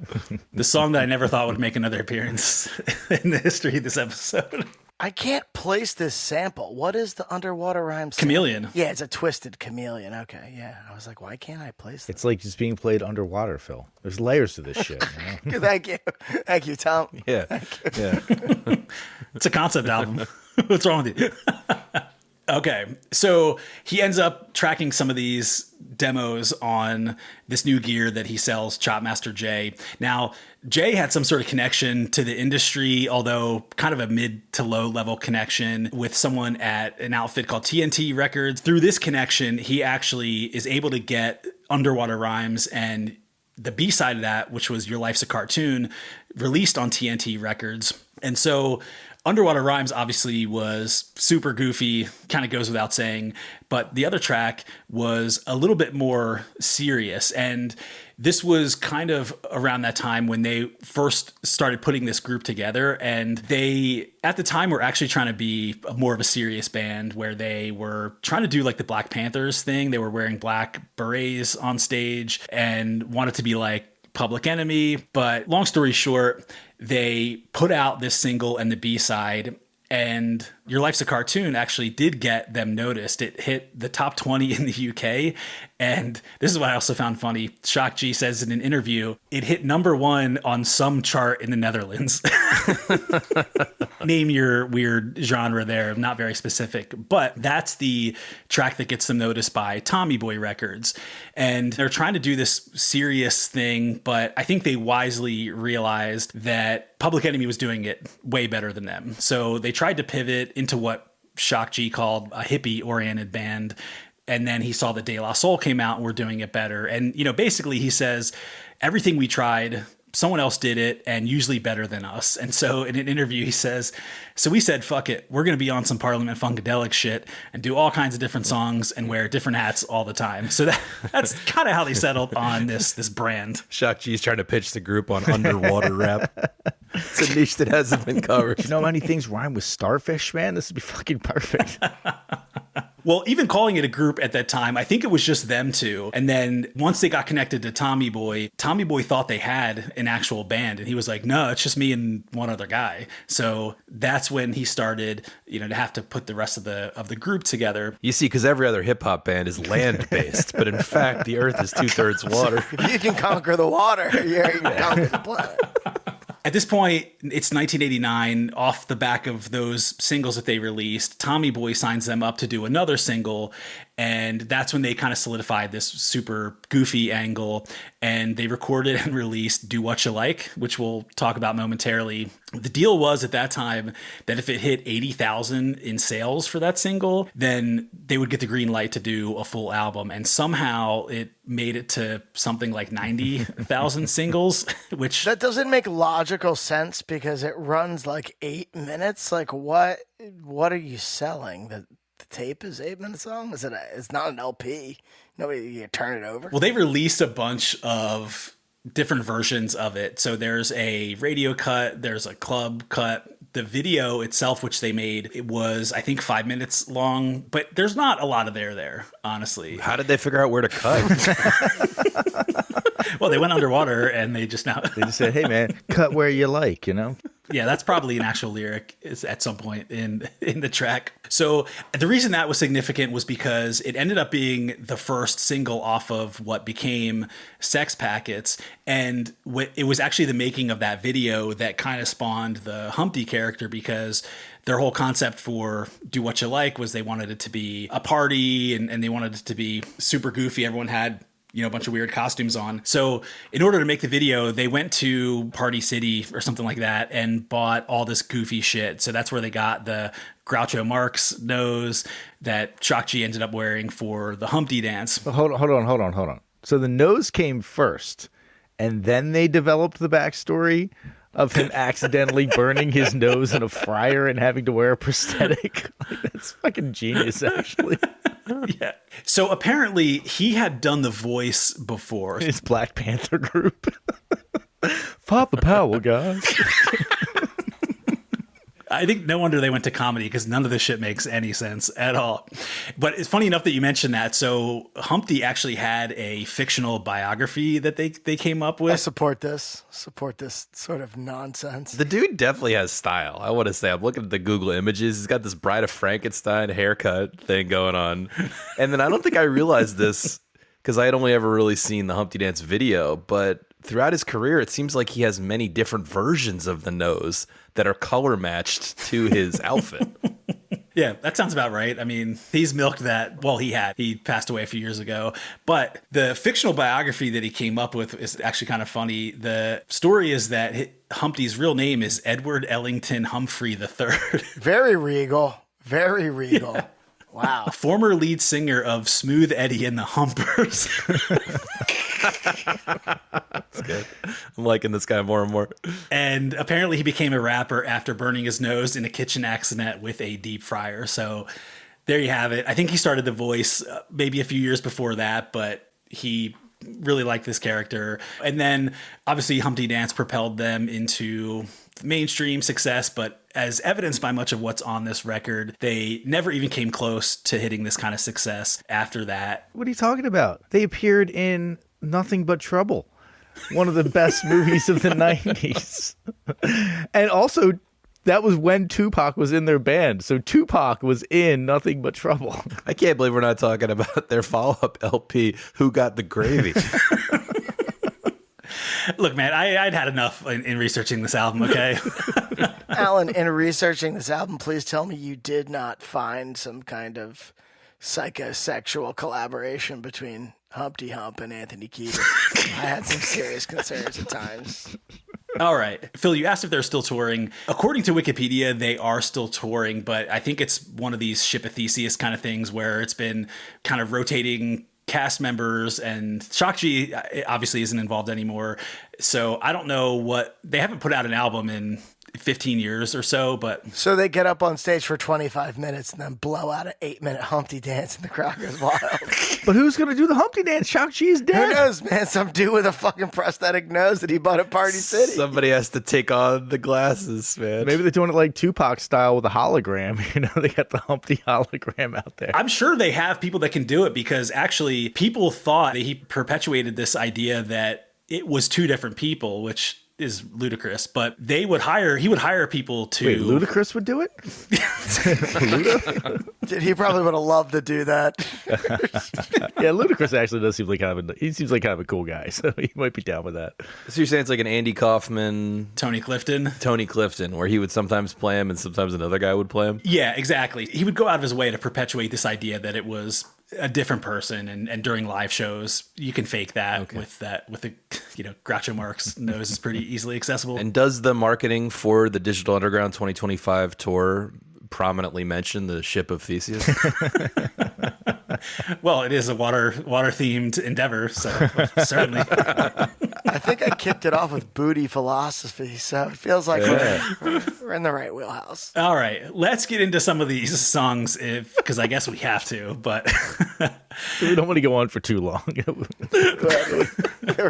The song that I never thought would make another appearance in the history of this episode. I can't place this sample. What is the Underwater Rhymes? Chameleon. Yeah, it's a twisted chameleon. Okay, yeah. I was like, why can't I place this? It's like just being played underwater, Phil. There's layers to this shit. You know? Thank you. Thank you, Tom. Yeah. Yeah. It's a concept album. What's wrong with you? Okay, so he ends up tracking some of these demos on this new gear that he sells, Chopmaster Jay. Now, Jay had some sort of connection to the industry, although kind of a mid to low level connection with someone at an outfit called TNT Records. Through this connection, he actually is able to get Underwater Rhymes and the B-side of that, which was Your Life's a Cartoon, released on TNT Records. And so Underwater Rhymes obviously was super goofy, kind of goes without saying, but the other track was a little bit more serious. And this was kind of around that time when they first started putting this group together. And they, at the time, were actually trying to be more of a serious band where they were trying to do like the Black Panthers thing. They were wearing black berets on stage and wanted to be like Public Enemy. But long story short, they put out this single and the B-side, and Your Life's a Cartoon actually did get them noticed. It hit the top 20 in the UK. And this is what I also found funny. Shock G says in an interview, it hit #1 on some chart in the Netherlands. Name your weird genre there, not very specific. But that's the track that gets them noticed by Tommy Boy Records. And they're trying to do this serious thing, but I think they wisely realized that Public Enemy was doing it way better than them. So they tried to pivot into what Shock G called a hippie-oriented band. And then he saw that De La Soul came out and were doing it better. And, you know, basically he says, everything we tried, someone else did it, and usually better than us. And so in an interview, he says, so we said, fuck it, we're going to be on some Parliament Funkadelic shit and do all kinds of different songs and wear different hats all the time. So that's kind of how they settled on this brand. Shock G's trying to pitch the group on underwater rap. It's a niche that hasn't been covered. You know how many things rhyme with starfish, man? This would be fucking perfect. Well, even calling it a group at that time, I think it was just them two. And then once they got connected to Tommy Boy thought they had an actual band. And he was like, no, it's just me and one other guy. So that's when he started, you know, to have to put the rest of the group together. You see, because every other hip hop band is land based, but in fact, the earth is 2/3 water. If you can conquer the water, you can conquer the planet. At this point, it's 1989. Off the back of those singles that they released, Tommy Boy signs them up to do another single. And that's when they kind of solidified this super goofy angle. And they recorded and released Do What You Like, which we'll talk about momentarily. The deal was at that time that if it hit 80,000 in sales for that single, then they would get the green light to do a full album. And somehow it made it to something like 90,000 singles, which... That doesn't make logical sense because it runs like 8 minutes. Like, what are you selling? The tape is 8 minutes long? It's not an LP. Nobody, you turn it over. Well, they released a bunch of different versions of it. So there's a radio cut, there's a club cut. The video itself, which they made, it was, I think, 5 minutes long, but there's not a lot of there, honestly. How did they figure out where to cut? Well, they went underwater and they just said, hey, man, cut where you like, you know? Yeah, that's probably an actual lyric at some point in the track. So the reason that was significant was because it ended up being the first single off of what became Sex Packets. And it was actually the making of that video that kind of spawned the Humpty character, because their whole concept for Do What You Like was they wanted it to be a party and they wanted it to be super goofy. Everyone had a bunch of weird costumes on. So in order to make the video, they went to Party City or something like that and bought all this goofy shit. So that's where they got the Groucho Marx nose that Shock G ended up wearing for the Humpty dance. Hold on. So the nose came first, and then they developed the backstory of him accidentally burning his nose in a fryer and having to wear a prosthetic. That's fucking genius, actually. Yeah. So apparently he had done the voice before. His Black Panther group. Pop the Powell, guys. I think no wonder they went to comedy, because none of this shit makes any sense at all. But it's funny enough that you mentioned that. So Humpty actually had a fictional biography that they came up with. I support this sort of nonsense. The dude definitely has style. I want to say, I'm looking at the Google images. He's got this Bride of Frankenstein haircut thing going on. And then I don't think I realized this because I had only ever really seen the Humpty Dance video, but throughout his career, it seems like he has many different versions of the nose that are color matched to his outfit. Yeah, that sounds about right. I mean, he's milked that. Well, he passed away a few years ago. But the fictional biography that he came up with is actually kind of funny. The story is that Humpty's real name is Edward Ellington Humphrey III. Very regal. Very regal. Yeah. Wow. Former lead singer of Smooth Eddie and the Humpers. That's good. I'm liking this guy more and more. And apparently he became a rapper after burning his nose in a kitchen accident with a deep fryer. So there you have it. I think he started The Voice maybe a few years before that, but he really liked this character. And then obviously Humpty Dance propelled them into mainstream success, but as evidenced by much of what's on this record, they never even came close to hitting this kind of success after that. What are you talking about? They appeared in Nothing But Trouble, one of the best movies of the 90s. And also, that was when Tupac was in their band. So Tupac was in Nothing But Trouble. I can't believe we're not talking about their follow-up LP, Who Got the Gravy? Look, man, I'd had enough in researching this album, okay? Alan, in researching this album, please tell me you did not find some kind of psychosexual collaboration between Humpty Hump and Anthony Kiedis. I had some serious concerns at times. All right. Phil, you asked if they're still touring. According to Wikipedia, they are still touring, but I think it's one of these Ship of Theseus kind of things where it's been kind of rotating cast members, and Shock G obviously isn't involved anymore. So I don't know they haven't put out an album in 15 years or so, but so they get up on stage for 25 minutes and then blow out an 8-minute Humpty Dance and the crowd goes wild. But who's gonna do the Humpty Dance? Shock G is dead. Who knows, man? Some dude with a fucking prosthetic nose that he bought at Party City. Somebody has to take on the glasses, man. Maybe they're doing it like Tupac style with a hologram. They got the Humpty hologram out there. I'm sure they have people that can do it, because actually people thought that he perpetuated this idea that it was two different people, which is ludicrous, but he would hire people to... Wait, Ludacris would do it? Dude, he probably would have loved to do that. Yeah, Ludacris actually does seem like he seems like kind of a cool guy, so he might be down with that. So you're saying it's like an Andy Kaufman... Tony Clifton, where he would sometimes play him and sometimes another guy would play him? Yeah, exactly. He would go out of his way to perpetuate this idea that it was a different person, and during live shows you can fake that with the Groucho Marx nose is pretty easily accessible. And does the marketing for the Digital Underground 2025 tour prominently mention the Ship of Theseus? Well, it is a water themed endeavor, so certainly. I think I kicked it off with booty philosophy, so it feels like we're in the right wheelhouse. All right, let's get into some of these songs, because I guess we have to, but we don't want to go on for too long. We're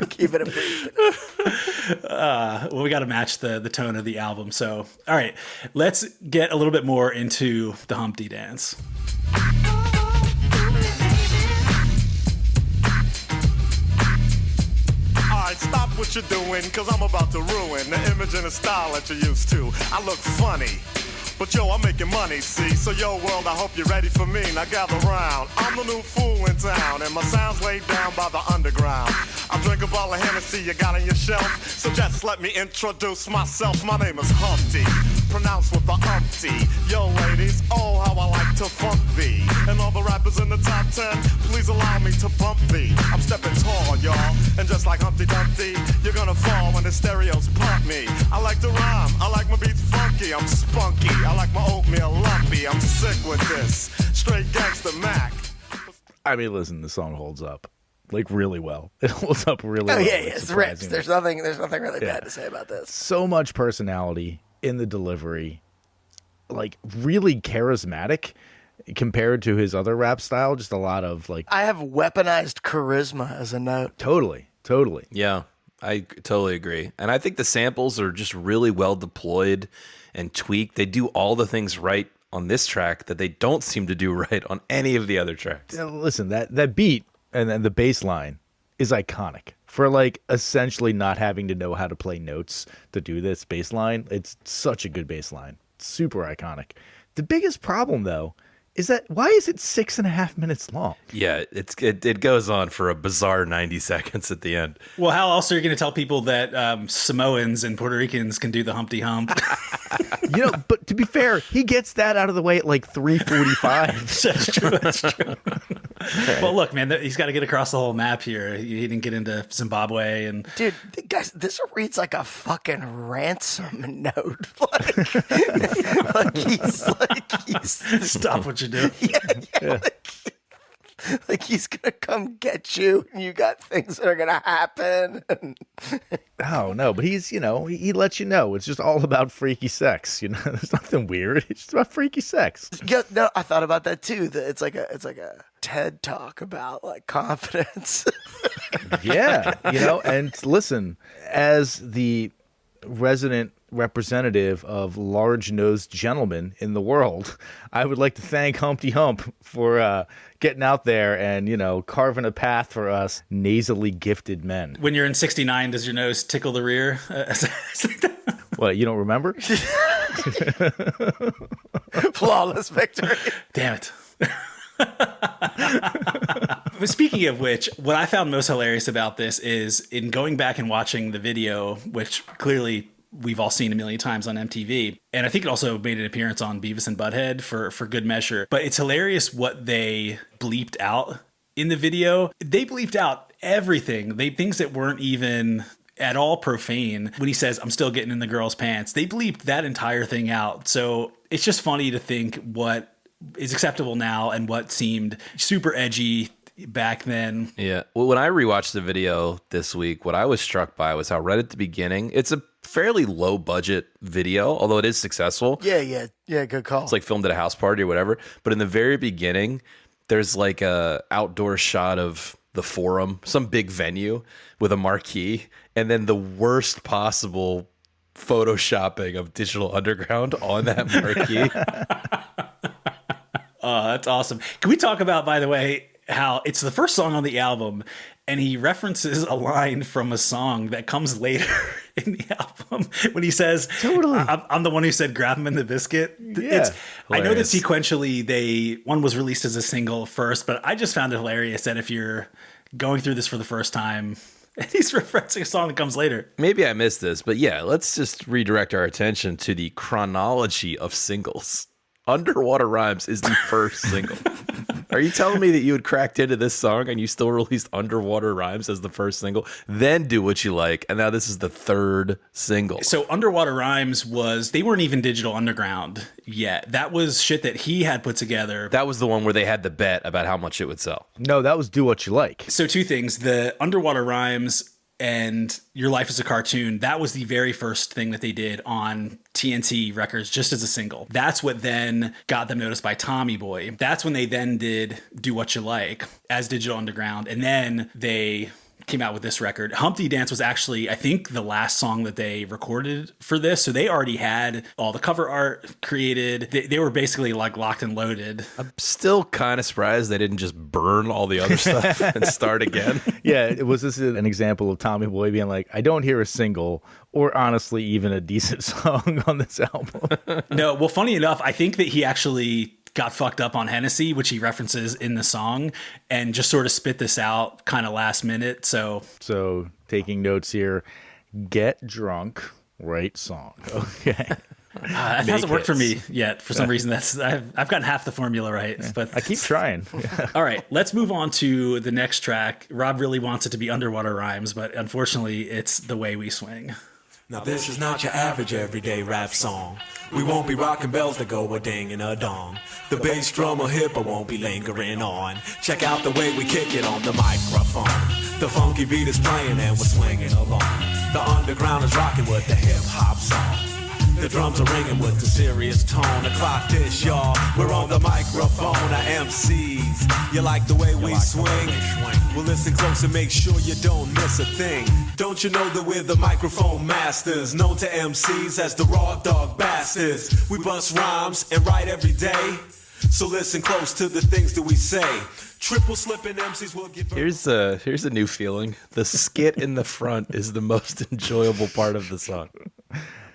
keeping it brief. Well, we got to match the tone of the album. So, all right, let's get a little bit more into the Humpty Dance. Alright, stop what you're doing, cause I'm about to ruin the image and the style that you're used to. I look funny, but yo, I'm making money, see? So yo, world, I hope you're ready for me. Now gather round. I'm the new fool in town, and my sound's laid down by the underground. I drink a bottle of Hennessy you got on your shelf, so just let me introduce myself. My name is Humpty, pronounced with the umpty. Yo, ladies, oh, how I like to funk thee. And all the rappers in the top 10, please allow me to bump thee. I'm stepping tall, y'all, and just like Humpty Dumpty, you're gonna fall when the stereos pump me. I like to rhyme, I like my beats funky, I'm spunky. I like my oatmeal lumpy, I'm sick with this. Straight gangster Mac. I mean, listen, the song holds up like really well. It holds up really well. Oh yeah, it's ripped. There's nothing really bad to say about this. So much personality in the delivery, like really charismatic compared to his other rap style. Just a lot of like. I have weaponized charisma as a note. Totally. Yeah, I totally agree. And I think the samples are just really well deployed and tweaked. They do all the things right on this track that they don't seem to do right on any of the other tracks. Now, listen, that beat and then the bass line is iconic for like essentially not having to know how to play notes to do this bass line. It's such a good bass line. Super iconic. The biggest problem though is that why is it 6.5 minutes long? Yeah, it goes on for a bizarre 90 seconds at the end. Well, how else are you going to tell people that Samoans and Puerto Ricans can do the Humpty Hump? You know, but to be fair, he gets that out of the way at like 3:45. That's true. Well, look, man, he's got to get across the whole map here. He didn't get into Zimbabwe and. Dude, guys, this reads like a fucking ransom note. Like he's Stop what you're doing. yeah. Like he's gonna come get you, and you got things that are gonna happen. Oh no, but he's he lets you know it's just all about freaky sex. There's nothing weird. It's just about freaky sex. Yeah, no, I thought about that too. That it's like a TED talk about like confidence. Yeah, and listen, as the resident representative of large-nosed gentlemen in the world, I would like to thank Humpty Hump for getting out there and, carving a path for us nasally gifted men. When you're in 69, does your nose tickle the rear? What, you don't remember? Flawless victory. Damn it. Speaking of which, what I found most hilarious about this is in going back and watching the video, which clearly we've all seen a million times on MTV. And I think it also made an appearance on Beavis and Butthead for good measure. But it's hilarious what they bleeped out in the video. They bleeped out everything. Things that weren't even at all profane. When he says, "I'm still getting in the girl's pants," they bleeped that entire thing out. So it's just funny to think what is acceptable now and what seemed super edgy back then. Yeah. Well, when I rewatched the video this week, what I was struck by was how right at the beginning, it's a fairly low budget video, although it is successful. Yeah. Good call. It's like filmed at a house party or whatever. But in the very beginning, there's like a outdoor shot of the Forum, some big venue with a marquee, and then the worst possible photoshopping of Digital Underground on that marquee. Oh, that's awesome. Can we talk about, by the way, how it's the first song on the album and he references a line from a song that comes later in the album when he says, Totally. I'm the one who said grab him in the biscuit. Yeah. I know that sequentially one was released as a single first, but I just found it hilarious that if you're going through this for the first time and he's referencing a song that comes later. Maybe I missed this, but yeah, let's just redirect our attention to the chronology of singles. Underwater Rhymes is the first single. Are you telling me that you had cracked into this song and you still released Underwater Rhymes as the first single, then Do What You Like, and now this is the third single? So Underwater Rhymes they weren't even Digital Underground yet. That was shit that he had put together. That was the one where they had the bet about how much it would sell. No, that was Do What You Like. So two things, the Underwater Rhymes and Your Life is a Cartoon, that was the very first thing that they did on TNT Records just as a single. That's what then got them noticed by Tommy Boy. That's when they then did Do What You Like as Digital Underground, and then they came out with this record. Humpty Dance was actually, I think, the last song that they recorded for this. So they already had all the cover art created. They were basically like locked and loaded. I'm still kind of surprised they didn't just burn all the other stuff and start again. Yeah, was this an example of Tommy Boy being like, I don't hear a single or honestly even a decent song on this album? No, well, funny enough, I think that he actually got fucked up on Hennessy, which he references in the song, and just sort of spit this out kind of last minute. So taking notes here, get drunk, write song. Okay. It hasn't worked for me yet. For some reason, I've gotten half the formula right. But I keep trying. Yeah. All right, let's move on to the next track. Rob really wants it to be underwater rhymes, but unfortunately, it's The Way We Swing. Now this is not your average everyday rap song. We won't be rocking bells that go a ding and a dong. The bass drum or hip I won't be lingering on. Check out the way we kick it on the microphone. The funky beat is playing and we're swinging along. The underground is rocking with the hip hop song. The drums are ringing with the serious tone. The clock dish, y'all. We're on the microphone. Our MCs. You like the way we swing? Well, listen close and make sure you don't miss a thing. Don't you know that we're the microphone masters, known to MCs as the raw dog bastards. We bust rhymes and write every day. So listen close to the things that we say. Triple slipping MCs will give. Here's a new feeling. The skit in the front is the most enjoyable part of the song.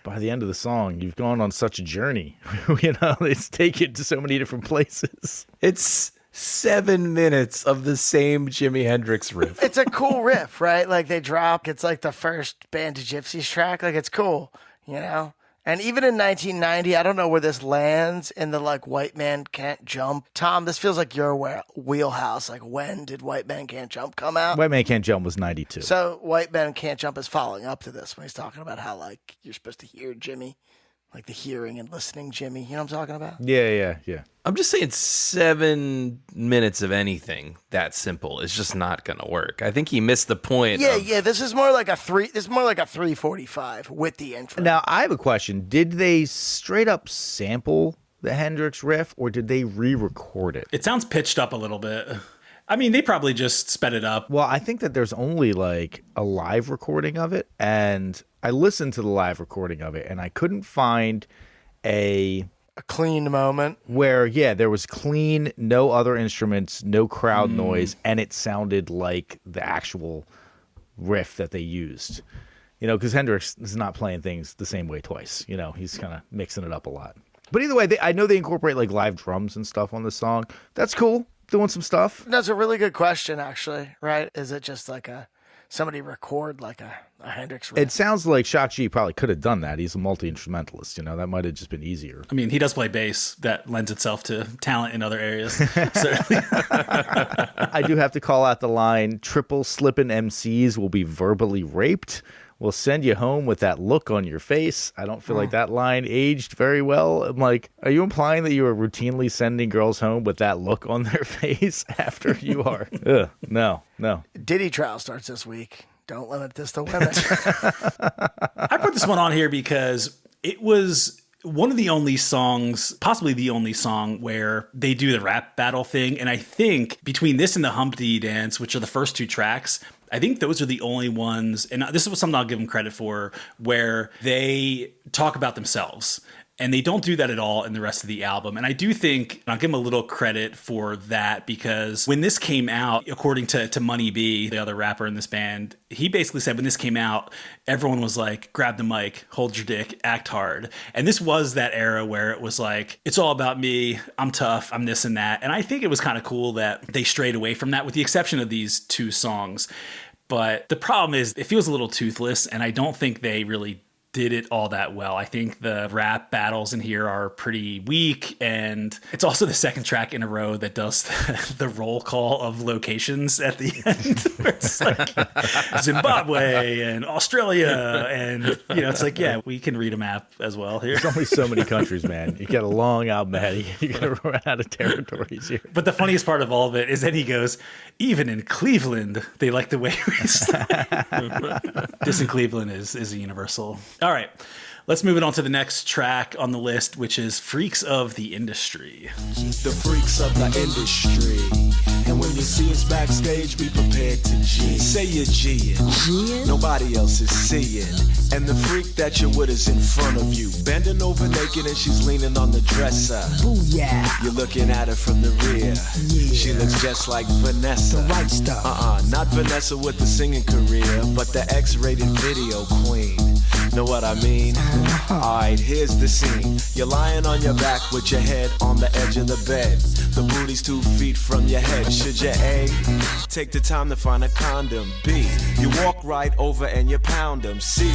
By the end of the song, you've gone on such a journey. You know, it's taken to so many different places. It's 7 minutes of the same Jimi Hendrix riff. It's a cool riff, right? Like they drop, it's like the first Band of Gypsies track. Like it's cool, you know? And even in 1990, I don't know where this lands in the like White Man Can't Jump. Tom, this feels like your wheelhouse. Like when did White Man Can't Jump come out? White Man Can't Jump was 92. So White Man Can't Jump is following up to this when he's talking about how like you're supposed to hear Jimmy, like the hearing and listening Jimmy. You know what I'm talking about? Yeah. I'm just saying 7 minutes of anything that simple is just not going to work. I think he missed the point. Yeah. This is more like a 3:45 with the intro. Now, I have a question. Did they straight up sample the Hendrix riff or did they re-record it? It sounds pitched up a little bit. I mean, they probably just sped it up. Well, I think that there's only like a live recording of it, and I listened to the live recording of it, and I couldn't find a clean moment where, there was clean, no other instruments, no crowd noise, and it sounded like the actual riff that they used. You know, because Hendrix is not playing things the same way twice. You know, he's kind of mixing it up a lot. But either way, I know they incorporate like live drums and stuff on the song. That's cool. Doing some stuff. That's a really good question, actually, right? Is it just like somebody record like a Hendrix riff? It sounds like Shock G probably could have done that. He's a multi-instrumentalist, you know, that might have just been easier. I mean, he does play bass. That lends itself to talent in other areas. I do have to call out the line, triple slippin' MCs will be verbally raped. We'll send you home with that look on your face. I don't feel like that line aged very well. I'm like, are you implying that you are routinely sending girls home with that look on their face after you are? Ugh, no. Diddy trial starts this week. Don't limit this to women. I put this one on here because it was one of the only songs, possibly the only song, where they do the rap battle thing. And I think between this and the Humpty Dance, which are the first two tracks, I think those are the only ones, and this is something I'll give them credit for, where they talk about themselves. And they don't do that at all in the rest of the album. And I do think, and I'll give them a little credit for that, because when this came out, according to Money B, the other rapper in this band, he basically said when this came out, everyone was like, grab the mic, hold your dick, act hard. And this was that era where it was like, it's all about me, I'm tough, I'm this and that. And I think it was kind of cool that they strayed away from that, with the exception of these two songs. But the problem is it feels a little toothless, and I don't think they really did it all that well. I think the rap battles in here are pretty weak, and it's also the second track in a row that does the roll call of locations at the end. Where it's like Zimbabwe and Australia, and it's like, yeah, we can read a map as well here. There's only so many countries, man. You got a long album ahead. You got to run out of territories here. But the funniest part of all of it is then he goes, even in Cleveland, they like the way we say. Just in Cleveland is a universal. All right, let's move it on to the next track on the list, which is Freaks of the Industry. The freaks of the industry. And when you see us backstage, be prepared to G. Say you're G'ing. Nobody else is seeing. And the freak that you're with is in front of you. Bending over naked and she's leaning on the dresser. Booyah. You're looking at her from the rear. Yeah. She looks just like Vanessa. The right stuff. Not Vanessa with the singing career, but the X-rated video queen. Know what I mean? Alright, here's the scene. You're lying on your back with your head on the edge of the bed. The booty's 2 feet from your head. Should you A, take the time to find a condom? B, you walk right over and you pound them. C,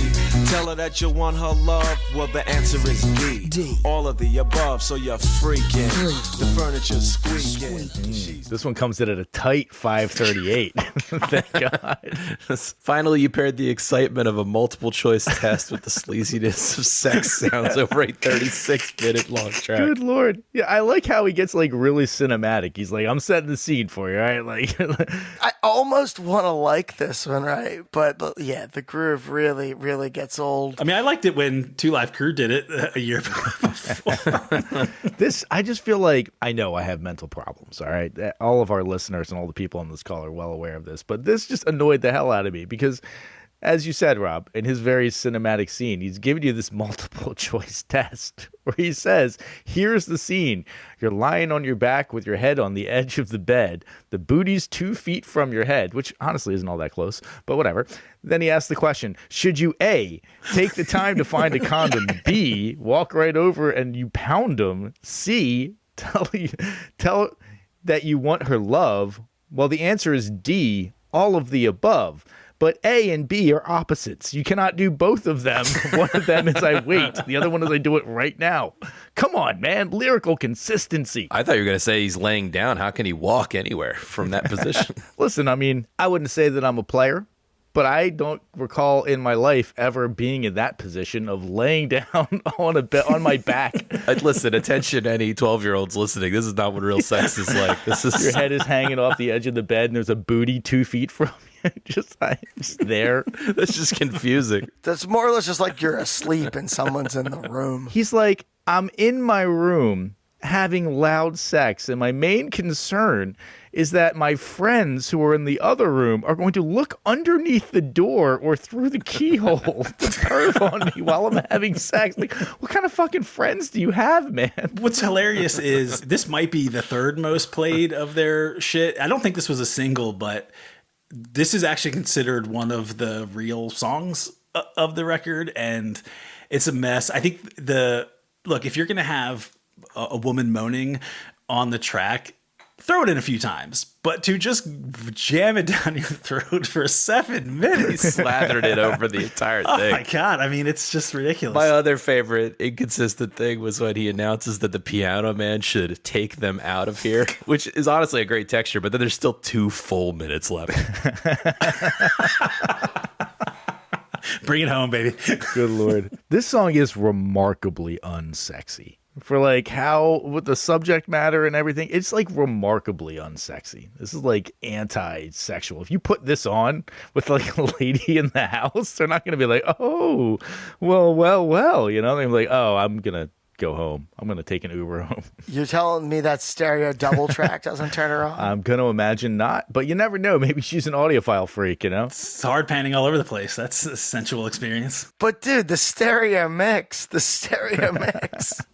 tell her that you want her love. Well, the answer is D. All of the above, so you're freaking. The furniture's squeaking. This one comes in at a tight 538. Thank God. Finally, you paired the excitement of a multiple choice test with the sleaziness of sex sounds over a 36-minute long track. Good Lord. Yeah, I like how he gets like really cinematic. He's like, I'm setting the scene for you, right? Like, I almost want to like this one, right? But yeah, the groove really, really gets old. I mean, I liked it when Two Live Crew did it a year before. this, I just feel like I know I have mental problems, all right? All of our listeners and all the people on this call are well aware of this, but this just annoyed the hell out of me because, as you said, Rob, in his very cinematic scene, he's giving you this multiple choice test where he says, here's the scene. You're lying on your back with your head on the edge of the bed. The booty's 2 feet from your head, which honestly isn't all that close, but whatever. Then he asks the question, should you A, take the time to find a condom, B, walk right over and you pound them, C, tell that you want her love? Well, the answer is D, all of the above. But A and B are opposites. You cannot do both of them. One of them is I wait. The other one is I do it right now. Come on, man. Lyrical consistency. I thought you were going to say he's laying down. How can he walk anywhere from that position? Listen, I mean, I wouldn't say that I'm a player, but I don't recall in my life ever being in that position of laying down on my back. Listen, attention, any 12-year-olds listening. This is not what real sex is like. This is Your head is hanging off the edge of the bed, and there's a booty 2 feet from you. just there. That's just confusing. That's more or less just like you're asleep and someone's in the room. He's like, I'm in my room having loud sex, and my main concern is that my friends who are in the other room are going to look underneath the door or through the keyhole to perv on me while I'm having sex. Like, what kind of fucking friends do you have, man? What's hilarious is this might be the third most played of their shit. I don't think this was a single, but this is actually considered one of the real songs of the record, and it's a mess. I think look, if you're going to have a woman moaning on the track, throw it in a few times, but to just jam it down your throat for 7 minutes. He slathered it over the entire thing. Oh my God. I mean, it's just ridiculous. My other favorite inconsistent thing was when he announces that the piano man should take them out of here, which is honestly a great texture, but then there's still 2 full minutes left. Bring it home, baby. Good Lord. This song is remarkably unsexy. For like how, with the subject matter and everything, it's like remarkably unsexy. This is like anti-sexual. If you put this on with like a lady in the house, they're not going to be like, oh, well, you know? They're like, oh, I'm going to go home. I'm going to take an Uber home. You're telling me that stereo double track doesn't turn her on? I'm going to imagine not, but you never know. Maybe she's an audiophile freak, you know? It's hard panning all over the place. That's a sensual experience. But dude, the stereo mix.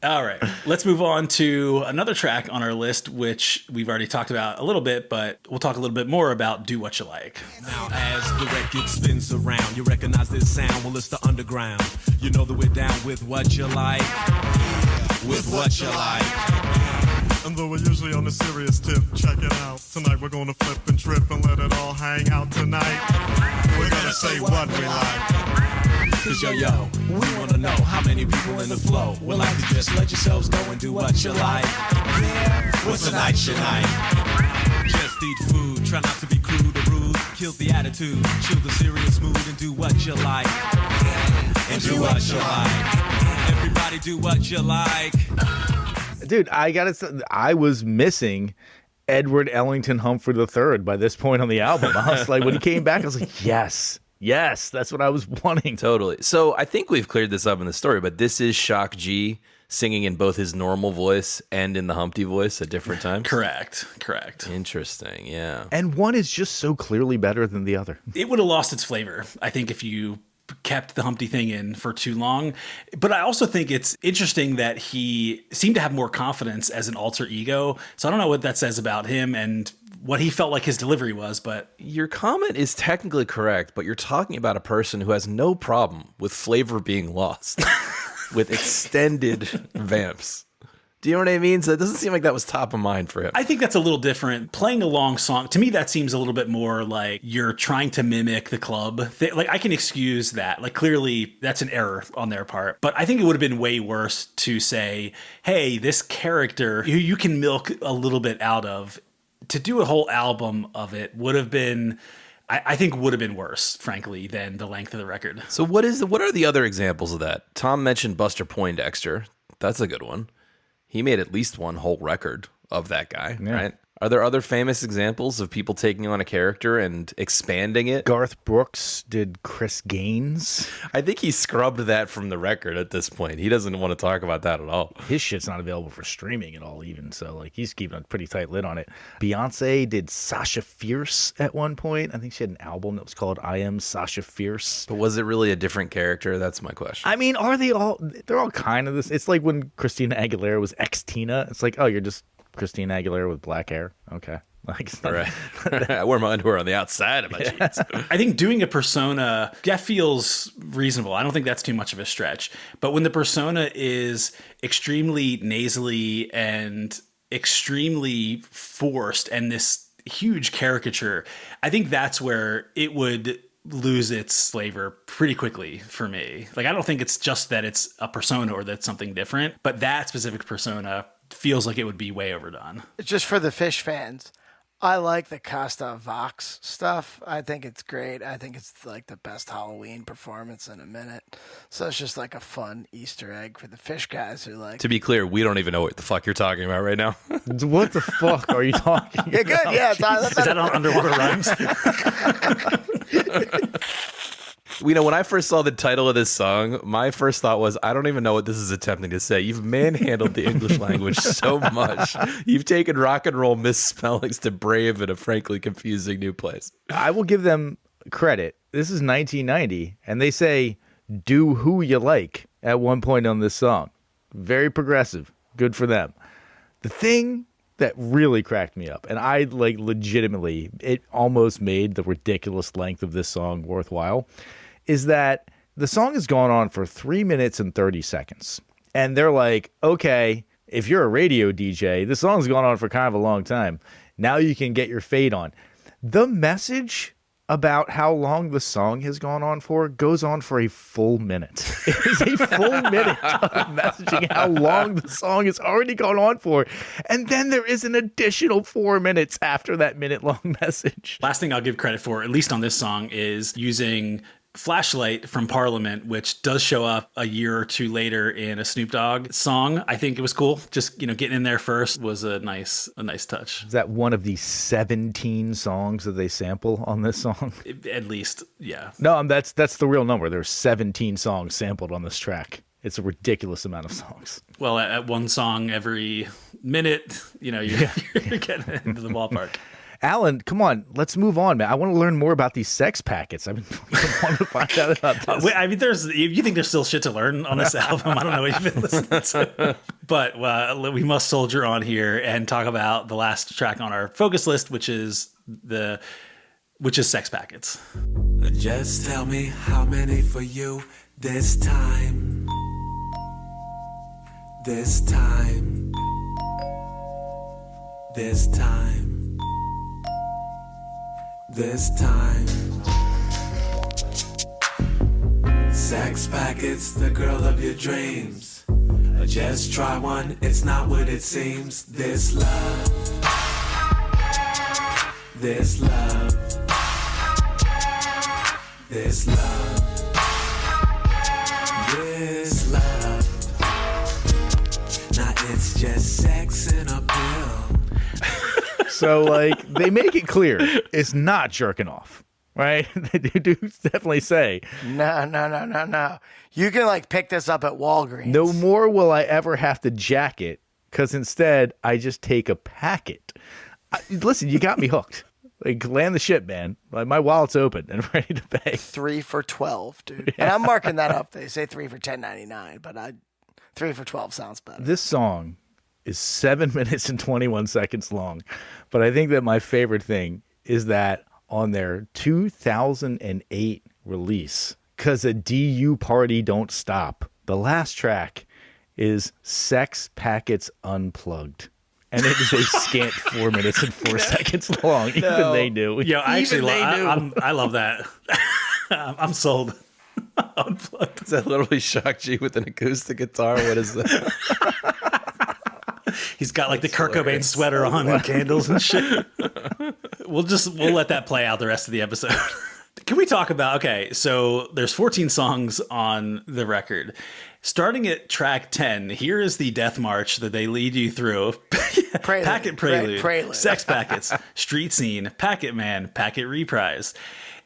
All right, let's move on to another track on our list, which we've already talked about a little bit, but we'll talk a little bit more about Do What You Like. Now as the record spins around, you recognize this sound. Well, it's the underground. You know that we're down with what you like. With what you like. And though we're usually on a serious tip, check it out. Tonight we're gonna flip and trip and let it all hang out tonight. We're gonna say what we like. Cause yo, we wanna know how many people in the flow will like to just let yourselves go and do what you like. Yeah, what's tonight's your night? Just eat food, try not to be crude or rude. Kill the attitude, chill the serious mood and do what you like. And do what you like. Everybody do what you like. Dude, I gotta say, I was missing Edward Ellington Humphrey III by this point on the album. I was like, when he came back, I was like, yes, that's what I was wanting. Totally. So I think we've cleared this up in the story, but this is Shock G singing in both his normal voice and in the Humpty voice at different times? Correct. Interesting, yeah. And one is just so clearly better than the other. It would have lost its flavor, I think, if you kept the Humpty thing in for too long. But I also think it's interesting that he seemed to have more confidence as an alter ego. So I don't know what that says about him and what he felt like his delivery was, but your comment is technically correct, but you're talking about a person who has no problem with flavor being lost with extended vamps. Do you know what I mean? So it doesn't seem like that was top of mind for him. I think that's a little different. Playing a long song, to me, that seems a little bit more like you're trying to mimic the club. Like, I can excuse that. Like, clearly, that's an error on their part. But I think it would have been way worse to say, hey, this character who you can milk a little bit out of, to do a whole album of it would have been... I think would have been worse, frankly, than the length of the record. So what are the other examples of that? Tom mentioned Buster Poindexter. That's a good one. He made at least one whole record of that guy, right? Are there other famous examples of people taking on a character and expanding it? Garth Brooks did Chris Gaines. I think he scrubbed that from the record at this point. He doesn't want to talk about that at all. His shit's not available for streaming at all even, so like he's keeping a pretty tight lid on it. Beyonce did Sasha Fierce at one point. I think she had an album that was called I Am Sasha Fierce. But was it really a different character? That's my question. I mean, are they all... They're all kind of this... It's like when Christina Aguilera was ex-Tina. It's like, oh, you're just Christina Aguilera with black hair. Okay. Like, it's not, right. I wear my underwear on the outside of my jeans. I think doing a persona, that feels reasonable. I don't think that's too much of a stretch. But when the persona is extremely nasally and extremely forced and this huge caricature, I think that's where it would lose its flavor pretty quickly for me. Like, I don't think it's just that it's a persona or that's something different, but that specific persona feels like it would be way overdone. Just for the Fish fans, I like the Costa Vox stuff. I think it's great. I think it's like the best Halloween performance in a minute. So it's just like a fun Easter egg for the Fish guys who like... To be clear, we don't even know what the fuck you're talking about right now. What the fuck are you talking about? Yeah, good. Yeah, Is that on Underwater Rhymes? You know, when I first saw the title of this song, my first thought was, I don't even know what this is attempting to say. You've manhandled the English language so much. You've taken rock and roll misspellings to brave in a frankly confusing new place. I will give them credit. This is 1990, and they say, do who you like at one point on this song. Very progressive. Good for them. The thing that really cracked me up, and I like legitimately, it almost made the ridiculous length of this song worthwhile, is that the song has gone on for 3 minutes and 30 seconds. And they're like, okay, if you're a radio DJ, this song's gone on for kind of a long time. Now you can get your fade on. The message about how long the song has gone on for goes on for a full minute. It is a full minute of messaging how long the song has already gone on for. And then there is an additional 4 minutes after that minute-long message. Last thing I'll give credit for, at least on this song, is using Flashlight from Parliament, which does show up a year or two later in a Snoop Dogg song. I think it was cool. Just, getting in there first was a nice touch. Is that one of the 17 songs that they sample on this song? At least, yeah. No, that's the real number. There's 17 songs sampled on this track. It's a ridiculous amount of songs. Well, at one song every minute, you're getting into the ballpark. Alan, come on, let's move on, man. I want to learn more about these sex packets. I've been wanting to find out about this. I mean, you think there's still shit to learn on this album? I don't know what you've been listening to. But we must soldier on here and talk about the last track on our focus list, which is Sex Packets. Just tell me how many for you this time. This time. This time. This time. Sex packets, the girl of your dreams. Just try one, it's not what it seems. This love. This love. This love. This love. Now it's just sex in a pill. So, like, they make it clear it's not jerking off, right? They do definitely say, No. You can like pick this up at Walgreens. no more will I ever have to jack it, because instead I just take a packet. Listen, you got me hooked. Like, land the ship, man. My wallet's open and ready to pay. 3 for $12, dude. And I'm marking that up. They say 3 for $10.99, but 3 for $12 sounds better. This song is 7 minutes and 21 seconds long, but I think that my favorite thing is that on their 2008 release, "'Cause a DU Party Don't Stop," the last track is Sex Packets Unplugged. And it is a scant 4 minutes and 4 seconds long. Even they do. Yo, I actually Even I love that. I'm sold. Unplugged. Is that literally Shock G with an acoustic guitar? What is that? He's got like the Kurt Cobain sweater on and candles and shit. We'll let that play out the rest of the episode. Can we talk about, okay, so there's 14 songs on the record. Starting at track 10, here is the death march that they lead you through. Prelude. Packet Prelude, Prelude. Sex Packets, Street Scene, Packet Man, Packet Reprise.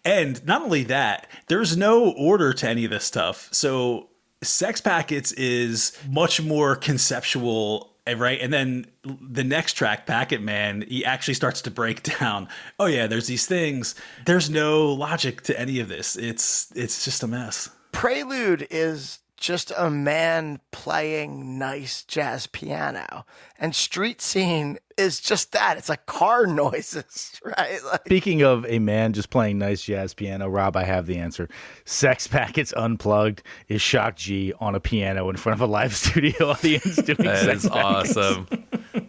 And not only that, there's no order to any of this stuff. So Sex Packets is much more conceptual, right? And then the next track, Packet Man, he actually starts to break down, oh yeah, there's these things. There's no logic to any of this. It's just a mess. Prelude is just a man playing nice jazz piano. And Street Scene is just that. It's like car noises, right? Like, Speaking of a man just playing nice jazz piano, Rob, I have the answer. Sex Packets Unplugged is Shock G on a piano in front of a live studio audience doing That Sex is Packets. awesome.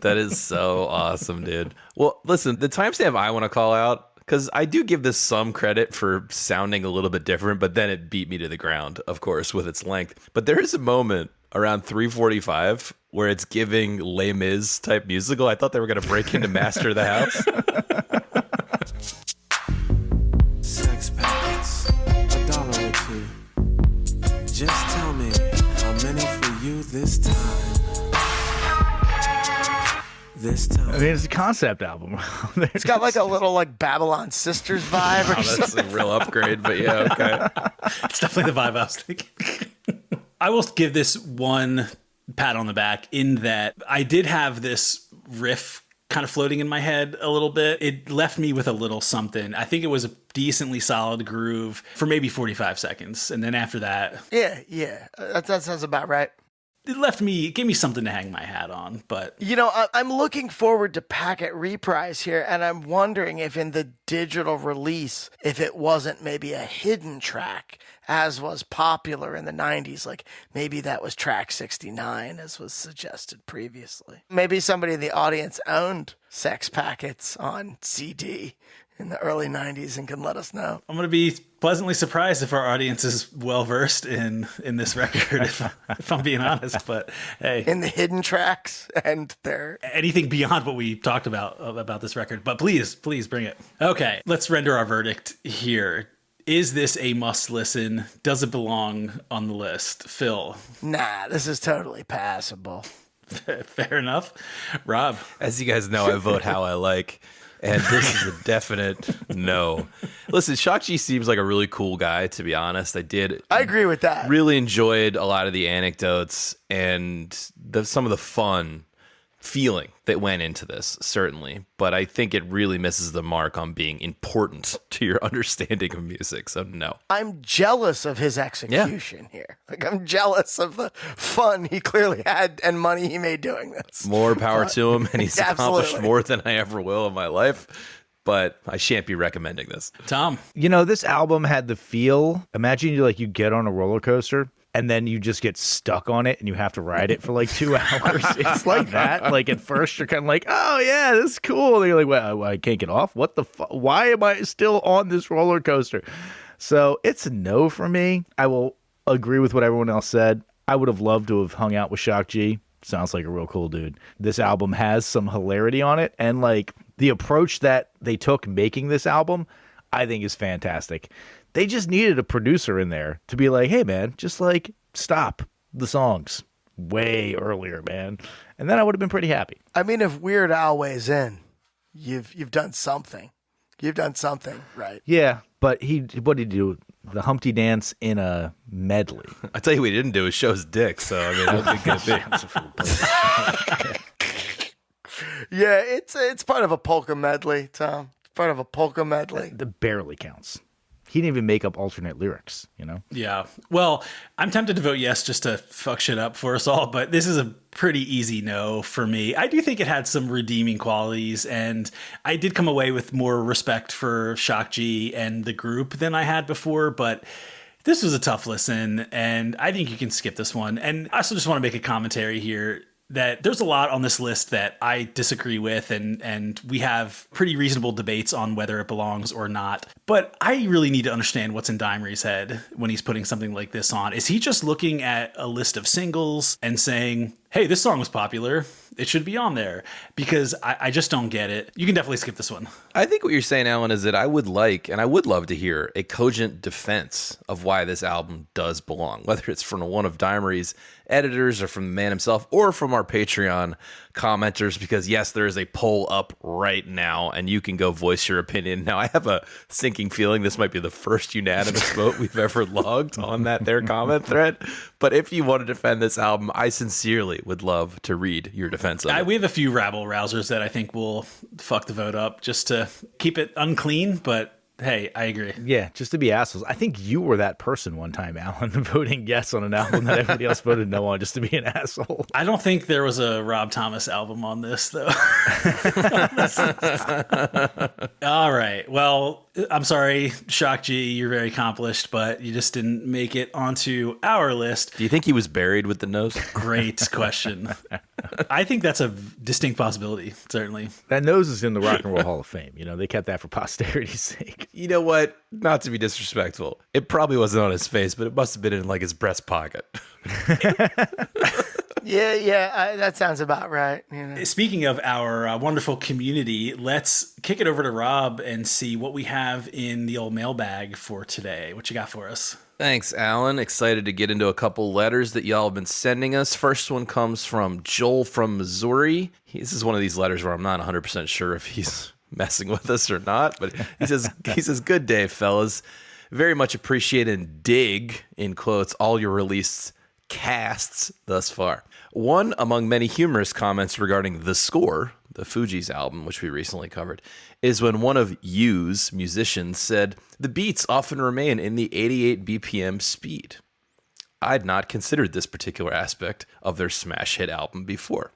That is so awesome, dude. Well, listen, the timestamp I want to call out, because I do give this some credit for sounding a little bit different, but then it beat me to the ground, of course, with its length. But there is a moment around 3:45 where it's giving Les Mis type musical. I thought they were going to break into Master of the House. Sex packets, $1 or $2. Just tell me how many for you this time. I mean, it's a concept album. it's got like a little like Babylon Sisters vibe or Oh, something. that's a real upgrade, but yeah, okay. It's definitely the vibe I was thinking. I will give this one pat on the back in that I did have this riff kind of floating in my head a little bit. It left me with a little something. I think it was a decently solid groove for maybe 45 seconds. And then after that, Yeah. That sounds about right. it gave me something to hang my hat on. But You know, I'm looking forward to Packet Reprise here, and I'm wondering if in the digital release, if it wasn't maybe a hidden track, as was popular in the 90s. Like maybe that was track 69, as was suggested previously. Maybe somebody in the audience owned Sex Packets on CD in the early 90s and can let us know. I'm going to be pleasantly surprised if our audience is well-versed in this record, if I'm being honest. But hey, In the hidden tracks and their... anything beyond what we talked about this record. But please bring it. Okay, let's render our verdict here. Is this a must listen? Does it belong on the list? Phil? Nah, this is totally passable. Fair enough. Rob? As you guys know, I vote how I like, and this is a definite no. Listen, Shock G seems like a really cool guy, to be honest. I agree with that. Really enjoyed a lot of the anecdotes and some of the fun feeling that went into this, certainly. But I think it really misses the mark on being important to your understanding of music. So no. I'm jealous of his execution here. Like, I'm jealous of the fun he clearly had and money he made doing this. More power to him, and he's accomplished Absolutely. more than I ever will in my life. But I shan't be recommending this. Tom? You know, this album had the feel. Imagine you get on a roller coaster and then you just get stuck on it and you have to ride it for like 2 hours. It's like that. Like at first you're kind of like, oh yeah, this is cool. And you're like, well, I can't get off. What the fuck? Why am I still on this roller coaster? So it's a no for me. I will agree with what everyone else said. I would have loved to have hung out with Shock G. Sounds like a real cool dude. This album has some hilarity on it, and like the approach that they took making this album, I think is fantastic. They just needed a producer in there to be like, hey man, just like stop the songs way earlier, man. And then I would have been pretty happy. I mean, if Weird Al weighs in, you've done something. You've done something, right? Yeah, But what did he do? The Humpty Dance in a medley. I tell you what he didn't do is show his dick. So, I mean, that would be good. Yeah, it's part of a polka medley, Tom. It's part of a polka medley. That barely counts. He didn't even make up alternate lyrics, you know? Yeah. Well, I'm tempted to vote yes just to fuck shit up for us all, but this is a pretty easy no for me. I do think it had some redeeming qualities, and I did come away with more respect for Shock G and the group than I had before, but this was a tough listen, and I think you can skip this one. And I also just want to make a commentary here that there's a lot on this list that I disagree with, and we have pretty reasonable debates on whether it belongs or not. But I really need to understand what's in Dimery's head when he's putting something like this on. Is he just looking at a list of singles and saying, hey, this song was popular, it should be on there? Because I just don't get it. You can definitely skip this one. I think what you're saying, Alan, is that I would like, and I would love to hear a cogent defense of why this album does belong, whether it's from one of Dimery's editors or from the man himself or from our Patreon commenters, because yes, there is a poll up right now and you can go voice your opinion. Now, I have a sinking feeling this might be the first unanimous vote we've ever logged on their comment thread. But if you want to defend this album, I sincerely would love to read your defense of it. We have a few rabble rousers that I think will fuck the vote up just to keep it unclean, but hey, I agree. Yeah, just to be assholes. I think you were that person one time, Alan, voting yes on an album that everybody else voted no on just to be an asshole. I don't think there was a Rob Thomas album on this, though. All right. Well, I'm sorry, Shock G, you're very accomplished, but you just didn't make it onto our list. Do you think he was buried with the nose? Great question. I think that's a distinct possibility, certainly. That nose is in the Rock and Roll Hall of Fame. You know, they kept that for posterity's sake. You know what? Not to be disrespectful, it probably wasn't on his face, but it must have been in like his breast pocket. Yeah, that sounds about right. You know. Speaking of our wonderful community, let's kick it over to Rob and see what we have in the old mailbag for today. What you got for us? Thanks, Alan. Excited to get into a couple letters that y'all have been sending us. First one comes from Joel from Missouri. This is one of these letters where I'm not 100% sure if he's messing with us or not, but he says, good day, fellas. Very much appreciate and dig, in quotes, all your released casts thus far. One among many humorous comments regarding The Score, the Fugees album, which we recently covered, is when one of U's musicians said, the beats often remain in the 88 BPM speed. I'd not considered this particular aspect of their smash hit album before.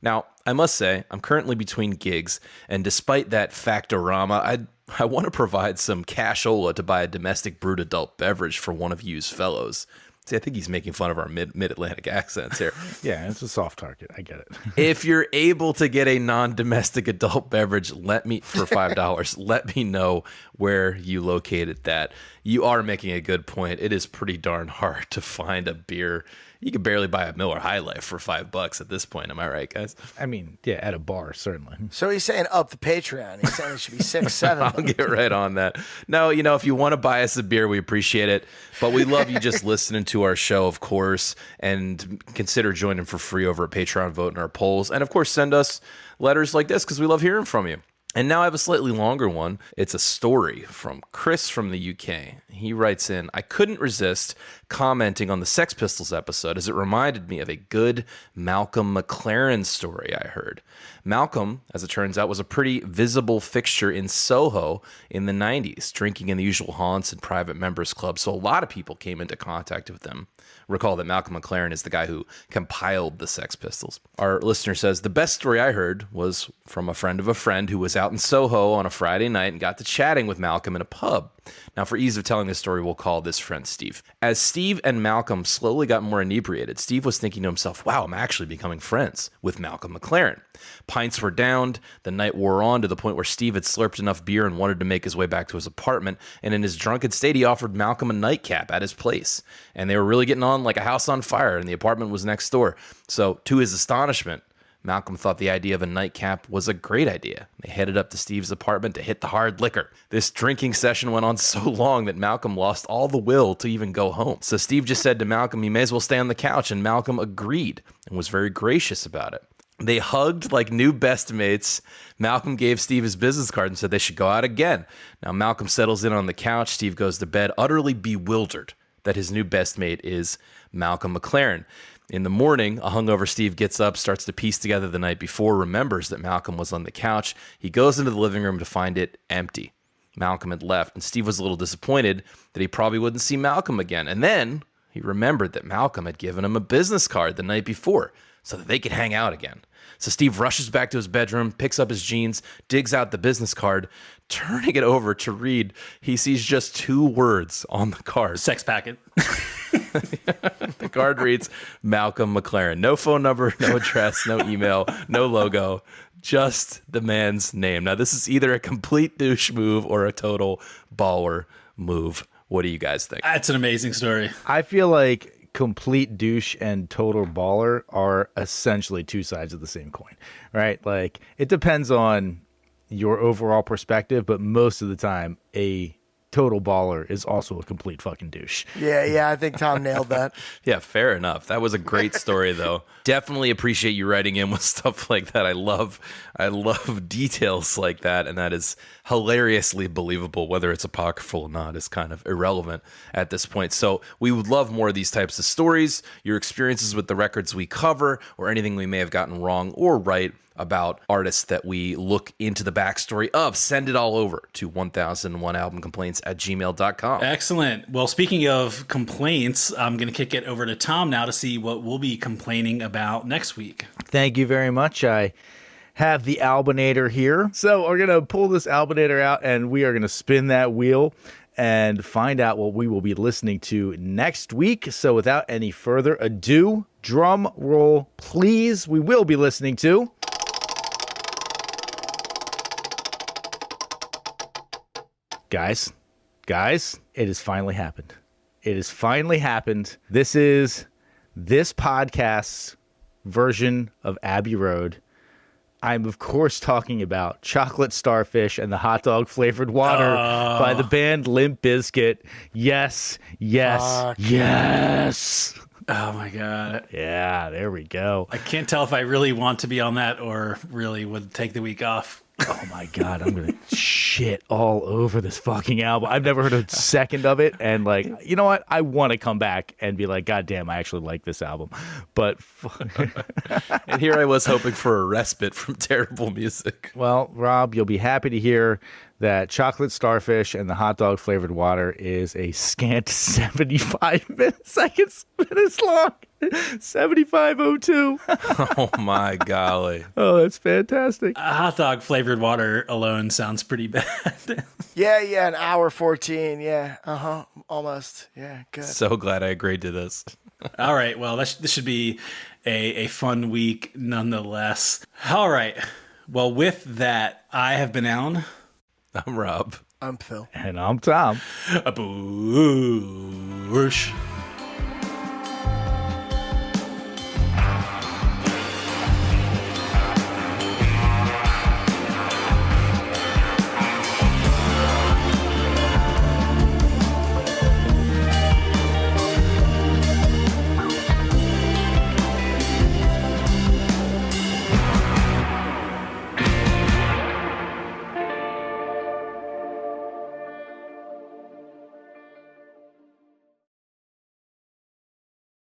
Now, I must say, I'm currently between gigs, and despite that factorama, I want to provide some cashola to buy a domestic brewed adult beverage for one of U's fellows. See, I think he's making fun of our mid-Atlantic accents here. Yeah, it's a soft target. I get it. If you're able to get a non-domestic adult beverage, for $5, let me know where you located that. You are making a good point. It is pretty darn hard to find a beer. You can barely buy a Miller High Life for $5 at this point. Am I right, guys? I mean, yeah, at a bar, certainly. So he's saying up the Patreon. He's saying it should be 6, 7. I'll get right on that. No, if you want to buy us a beer, we appreciate it. But we love you just listening to our show, of course, and consider joining for free over at Patreon, vote in our polls. And, of course, send us letters like this because we love hearing from you. And now I have a slightly longer one. It's a story from Chris from the UK. He writes in, I couldn't resist commenting on the Sex Pistols episode as it reminded me of a good Malcolm McLaren story I heard. Malcolm, as it turns out, was a pretty visible fixture in Soho in the 90s, drinking in the usual haunts and private members clubs, so a lot of people came into contact with him. Recall that Malcolm McLaren is the guy who compiled the Sex Pistols. Our listener says, the best story I heard was from a friend of a friend who was out in Soho on a Friday night and got to chatting with Malcolm in a pub. Now, for ease of telling this story, we'll call this friend Steve. As Steve and Malcolm slowly got more inebriated, Steve was thinking to himself, wow, I'm actually becoming friends with Malcolm McLaren. Pints were downed, the night wore on to the point where Steve had slurped enough beer and wanted to make his way back to his apartment, and in his drunken state, he offered Malcolm a nightcap at his place. And they were really getting on like a house on fire, and the apartment was next door. So, to his astonishment, Malcolm thought the idea of a nightcap was a great idea. They headed up to Steve's apartment to hit the hard liquor. This drinking session went on so long that Malcolm lost all the will to even go home. So Steve just said to Malcolm, you may as well stay on the couch, and Malcolm agreed and was very gracious about it. They hugged like new best mates. Malcolm gave Steve his business card and said they should go out again. Now, Malcolm settles in on the couch. Steve goes to bed, utterly bewildered that his new best mate is Malcolm McLaren. In the morning, a hungover Steve gets up, starts to piece together the night before, remembers that Malcolm was on the couch. He goes into the living room to find it empty. Malcolm had left, and Steve was a little disappointed that he probably wouldn't see Malcolm again. And then he remembered that Malcolm had given him a business card the night before so that they could hang out again. So Steve rushes back to his bedroom, picks up his jeans, digs out the business card. Turning it over to read, he sees just 2 words on the card. Sex packet. The card reads, Malcolm McLaren. No phone number, no address, no email, no logo, just the man's name. Now, this is either a complete douche move or a total baller move. What do you guys think? That's an amazing story. I feel like complete douche and total baller are essentially 2 sides of the same coin, right? Like, it depends on your overall perspective, but most of the time, a total baller is also a complete fucking douche. Yeah, I think Tom nailed that. Yeah, fair enough. That was a great story, though. Definitely appreciate you writing in with stuff like that. I love details like that, and that is hilariously believable. Whether it's apocryphal or not is kind of irrelevant at this point. So we would love more of these types of stories, your experiences with the records we cover, or anything we may have gotten wrong or right about artists that we look into the backstory of. Send it all over to 1001albumcomplaints@gmail.com. Excellent. Well, speaking of complaints, I'm going to kick it over to Tom now to see what we'll be complaining about next week. Thank you very much. I have the Albinator here. So we're going to pull this Albinator out and we are going to spin that wheel and find out what we will be listening to next week. So without any further ado, drum roll, please. We will be listening to... Guys, it has finally happened. It has finally happened. This is this podcast's version of Abbey Road. I'm, of course, talking about Chocolate Starfish and the Hot Dog Flavored Water by the band Limp Bizkit. Yes. Oh, my God. Yeah, there we go. I can't tell if I really want to be on that or really would take the week off. Oh my God, I'm going to shit all over this fucking album. I've never heard a second of it. And like, you know what? I want to come back and be like, God damn, I actually like this album. But And here I was hoping for a respite from terrible music. Well, Rob, you'll be happy to hear that Chocolate Starfish and the Hot Dog Flavored Water is a scant 75 minutes long. 75:02. Oh my golly. Oh, that's fantastic. Hot dog flavored water alone sounds pretty bad. Yeah, an hour 14. Yeah, almost. Yeah, good. So glad I agreed to this. All right, well, this should be a fun week nonetheless. All right, well, with that, I have been Alan. I'm Rob. I'm Phil. And I'm Tom. A boosh.